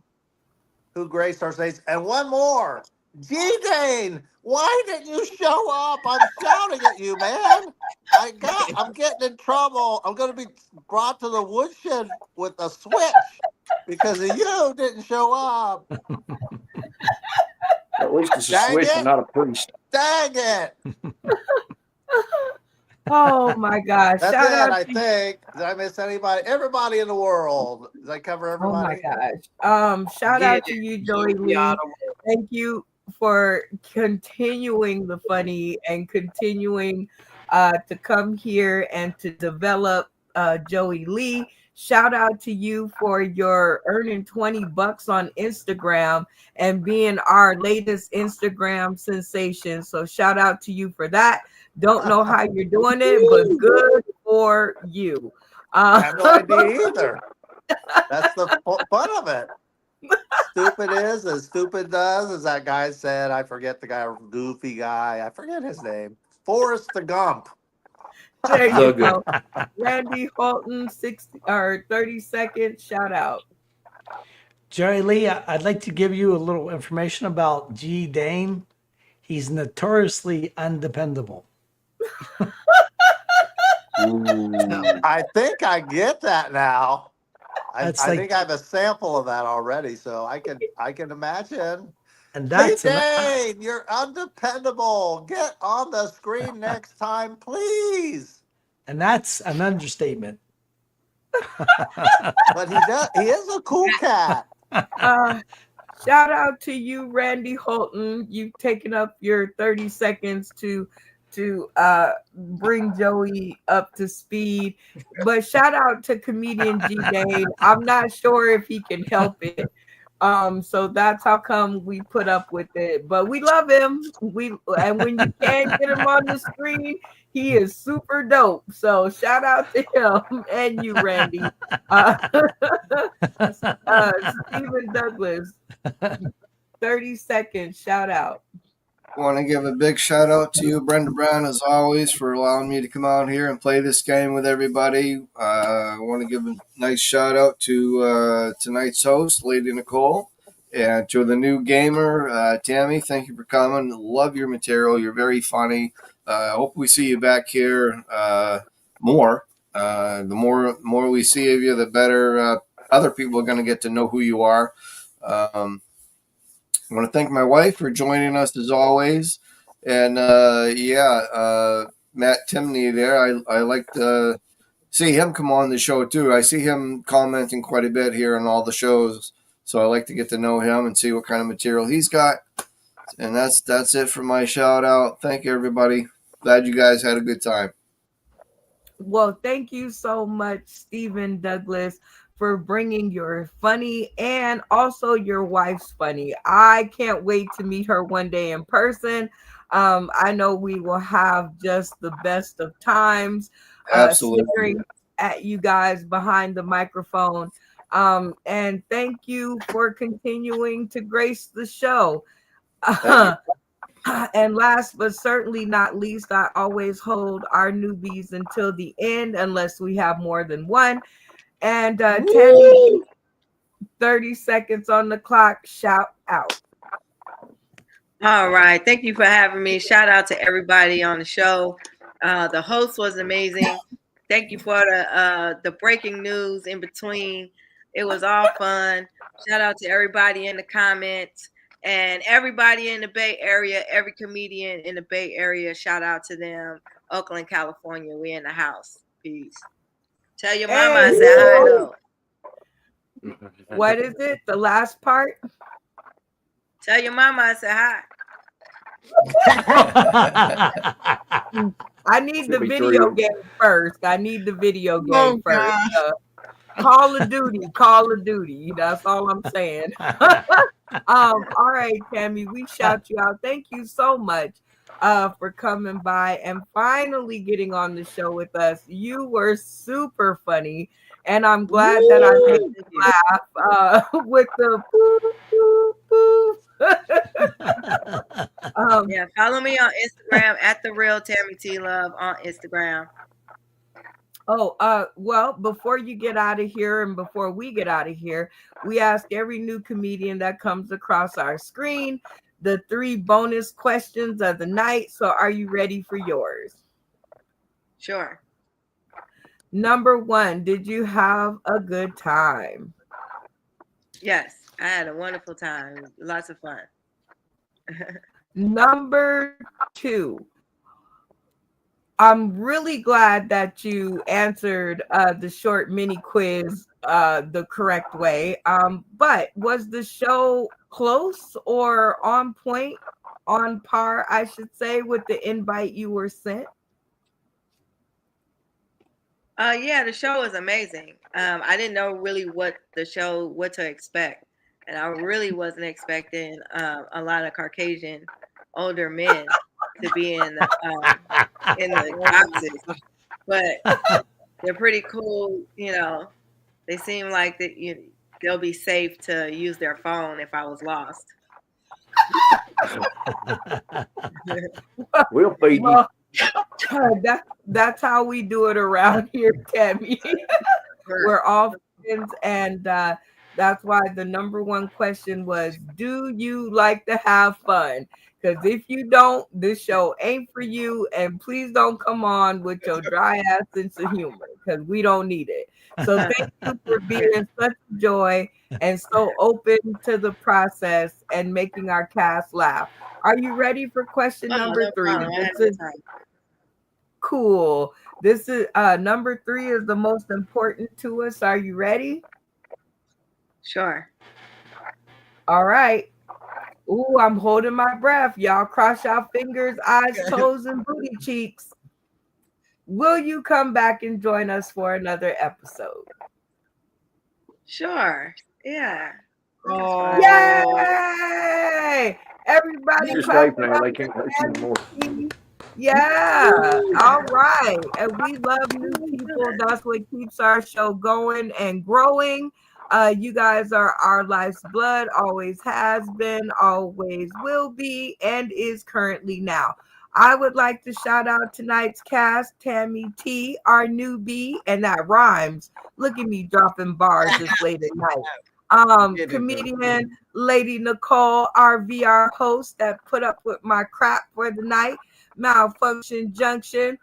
who graced our stage, and one more, G-Dane. Why didn't you show up? I'm shouting at you, man. I'm getting in trouble. I'm going to be brought to the woodshed with a switch because of you didn't show up. At least it's a switch and not a priest. Dang it. Oh my gosh. That's Shout it, out I to think. Did I miss anybody? Everybody in the world. Did I cover Oh my everybody? gosh. Shout Yeah, out to you, Joey you Lee. gotta Thank you for continuing the funny and continuing to come here and to develop Joey Lee. Shout out to you for your earning $20 on Instagram and being our latest Instagram sensation. So shout out to you for that. Don't know how you're doing it, but good for you. I have no idea either. That's the fun of it. Stupid is as stupid does, as that guy said. I forget the guy, goofy guy. I forget his name. Forrest the Gump. There So you good. go. Randy Holton, 30 seconds. Shout out. Jerry Lee, I'd like to give you a little information about G. Dane. He's notoriously undependable. I think I get that now. I That's like- think I have a sample of that already, so I can imagine. And Hey, that's Dane, you're undependable. Get on the screen next time, please. an understatement. But he is a cool cat. Shout out to you, Randy Holton. You've taken up your 30 seconds to to bring Joey up to speed. But shout out to comedian G Dane. I'm not sure if he can help it. So that's how come we put up with it. But we love him. And when you can't get him on the screen, he is super dope. So shout out to him and you, Randy. Stephen Douglas, 30 seconds, shout out. I want to give a big shout out to you, Brenda Brown, as always, for allowing me to come out here and play this game with everybody. I want to give a nice shout out to tonight's host, Lady Nicole, and to the new gamer, Tammy. Thank you for coming. Love your material. You're very funny. I hope we see you back here more. The more we see of you, the better other people are going to get to know who you are. I want to thank my wife for joining us as always. And Matt Timney there, I like to see him come on the show too. I see him commenting quite a bit here on all the shows. So I like to get to know him and see what kind of material he's got. And that's it for my shout out. Thank you, everybody. Glad you guys had a good time. Well, thank you so much, Stephen Douglas, for bringing your funny and also your wife's funny. I can't wait to meet her one day in person. I know we will have just the best of times. Absolutely. Staring at you guys behind the microphone. And thank you for continuing to grace the show. And last but certainly not least, I always hold our newbies until the end unless we have more than one. And Tammy, 30 seconds on the clock. Shout out. All right. Thank you for having me. Shout out to everybody on the show. The host was amazing. Thank you for the breaking news in between. It was all fun. Shout out to everybody in the comments and everybody in the Bay Area, every comedian in the Bay Area. Shout out to them. Oakland, California. We in the house. Peace. Tell your mama I said hi though. What is it? The last part? Tell your mama I said hi. I need the video game first. Call of Duty. That's all I'm saying. All right, Tammy, we shout you out. Thank you so much for coming by and finally getting on the show with us. You were super funny, and I'm glad that I made you laugh with the boo. Yeah, follow me on Instagram at the real Tammy T Love on Instagram. Well, before you get out of here and before we get out of here, we ask every new comedian that comes across our screen the 3 bonus questions of the night. So are you ready for yours? Sure. Number 1, did you have a good time? Yes, I had a wonderful time. Lots of fun. Number 2, I'm really glad that you answered the short mini quiz the correct way. But was the show close or on point, on par, I should say, with the invite you were sent? Yeah, the show was amazing. I didn't know really what to expect. And I really wasn't expecting a lot of Caucasian older men to be in the boxes, but they're pretty cool. You know, they seem like that. They'll be safe to use their phone if I was lost. We'll feed you. That's how we do it around here, Tammy. We're all friends, and that's why the number 1 question was, do you like to have fun? Because if you don't, this show ain't for you. And please don't come on with your dry ass sense of humor, because we don't need it. So thank you for being such a joy and so open to the process and making our cast laugh. Are you ready for question number 3? Cool. This is number 3 is the most important to us. Are you ready? Sure. All right. Ooh, I'm holding my breath. Y'all cross your fingers, eyes, toes, and booty cheeks. Will you come back and join us for another episode? Sure. Yeah. Oh, Yay! Everybody You're clap safe now. They can't listen anymore. Yeah. All right. And we love new people. That's what keeps our show going and growing. You guys are our life's blood, always has been, always will be, and is currently now. I would like to shout out tonight's cast, Tammy T, our newbie, and that rhymes. Look at me dropping bars this late at night. Comedian Lady Nicole, our VR host that put up with my crap for the night. Malfunction Junction.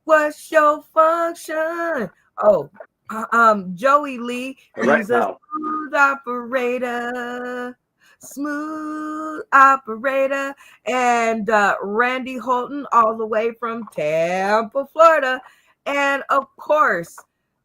What's your function? Oh, Joey Lee. He's a smooth operator. Smooth operator. And Randy Holton, all the way from Tampa, Florida. And of course,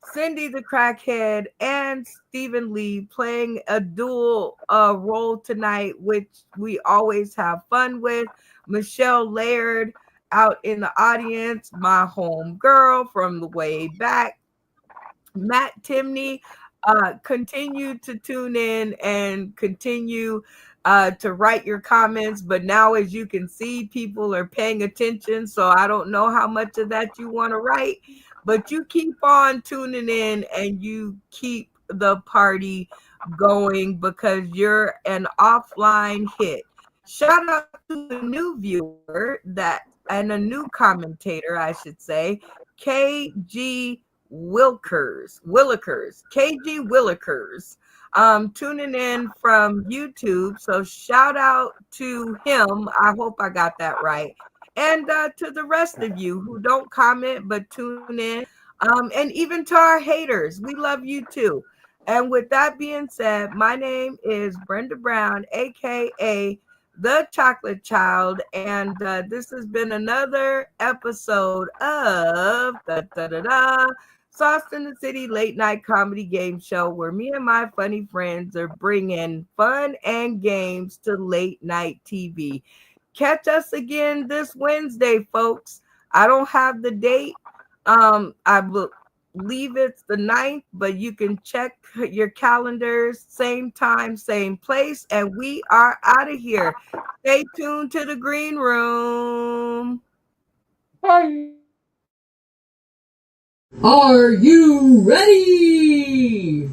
Cindy the Crackhead and Stephen Lee playing a dual role tonight, which we always have fun with. Michelle Laird out in the audience, my home girl from the way back. Matt Timney, continue to tune in and continue to write your comments. But now, as you can see, people are paying attention. So I don't know how much of that you want to write, but you keep on tuning in and you keep the party going because you're an offline hit. Shout out to a new viewer and a new commentator, I should say, KG Willikers, KG Willikers, tuning in from YouTube. So shout out to him. I hope I got that right. And to the rest of you who don't comment but tune in, and even to our haters, we love you too. And with that being said, my name is Brenda Brown, aka The Chocolate Child, and this has been another episode of Sauce in the City Late Night Comedy Game Show, where me and my funny friends are bringing fun and games to late night TV. Catch us again this Wednesday, folks. I don't have the date. I believe it's the 9th, but you can check your calendars. Same time, same place, and we are out of here. Stay tuned to the green room. Bye. Are you ready?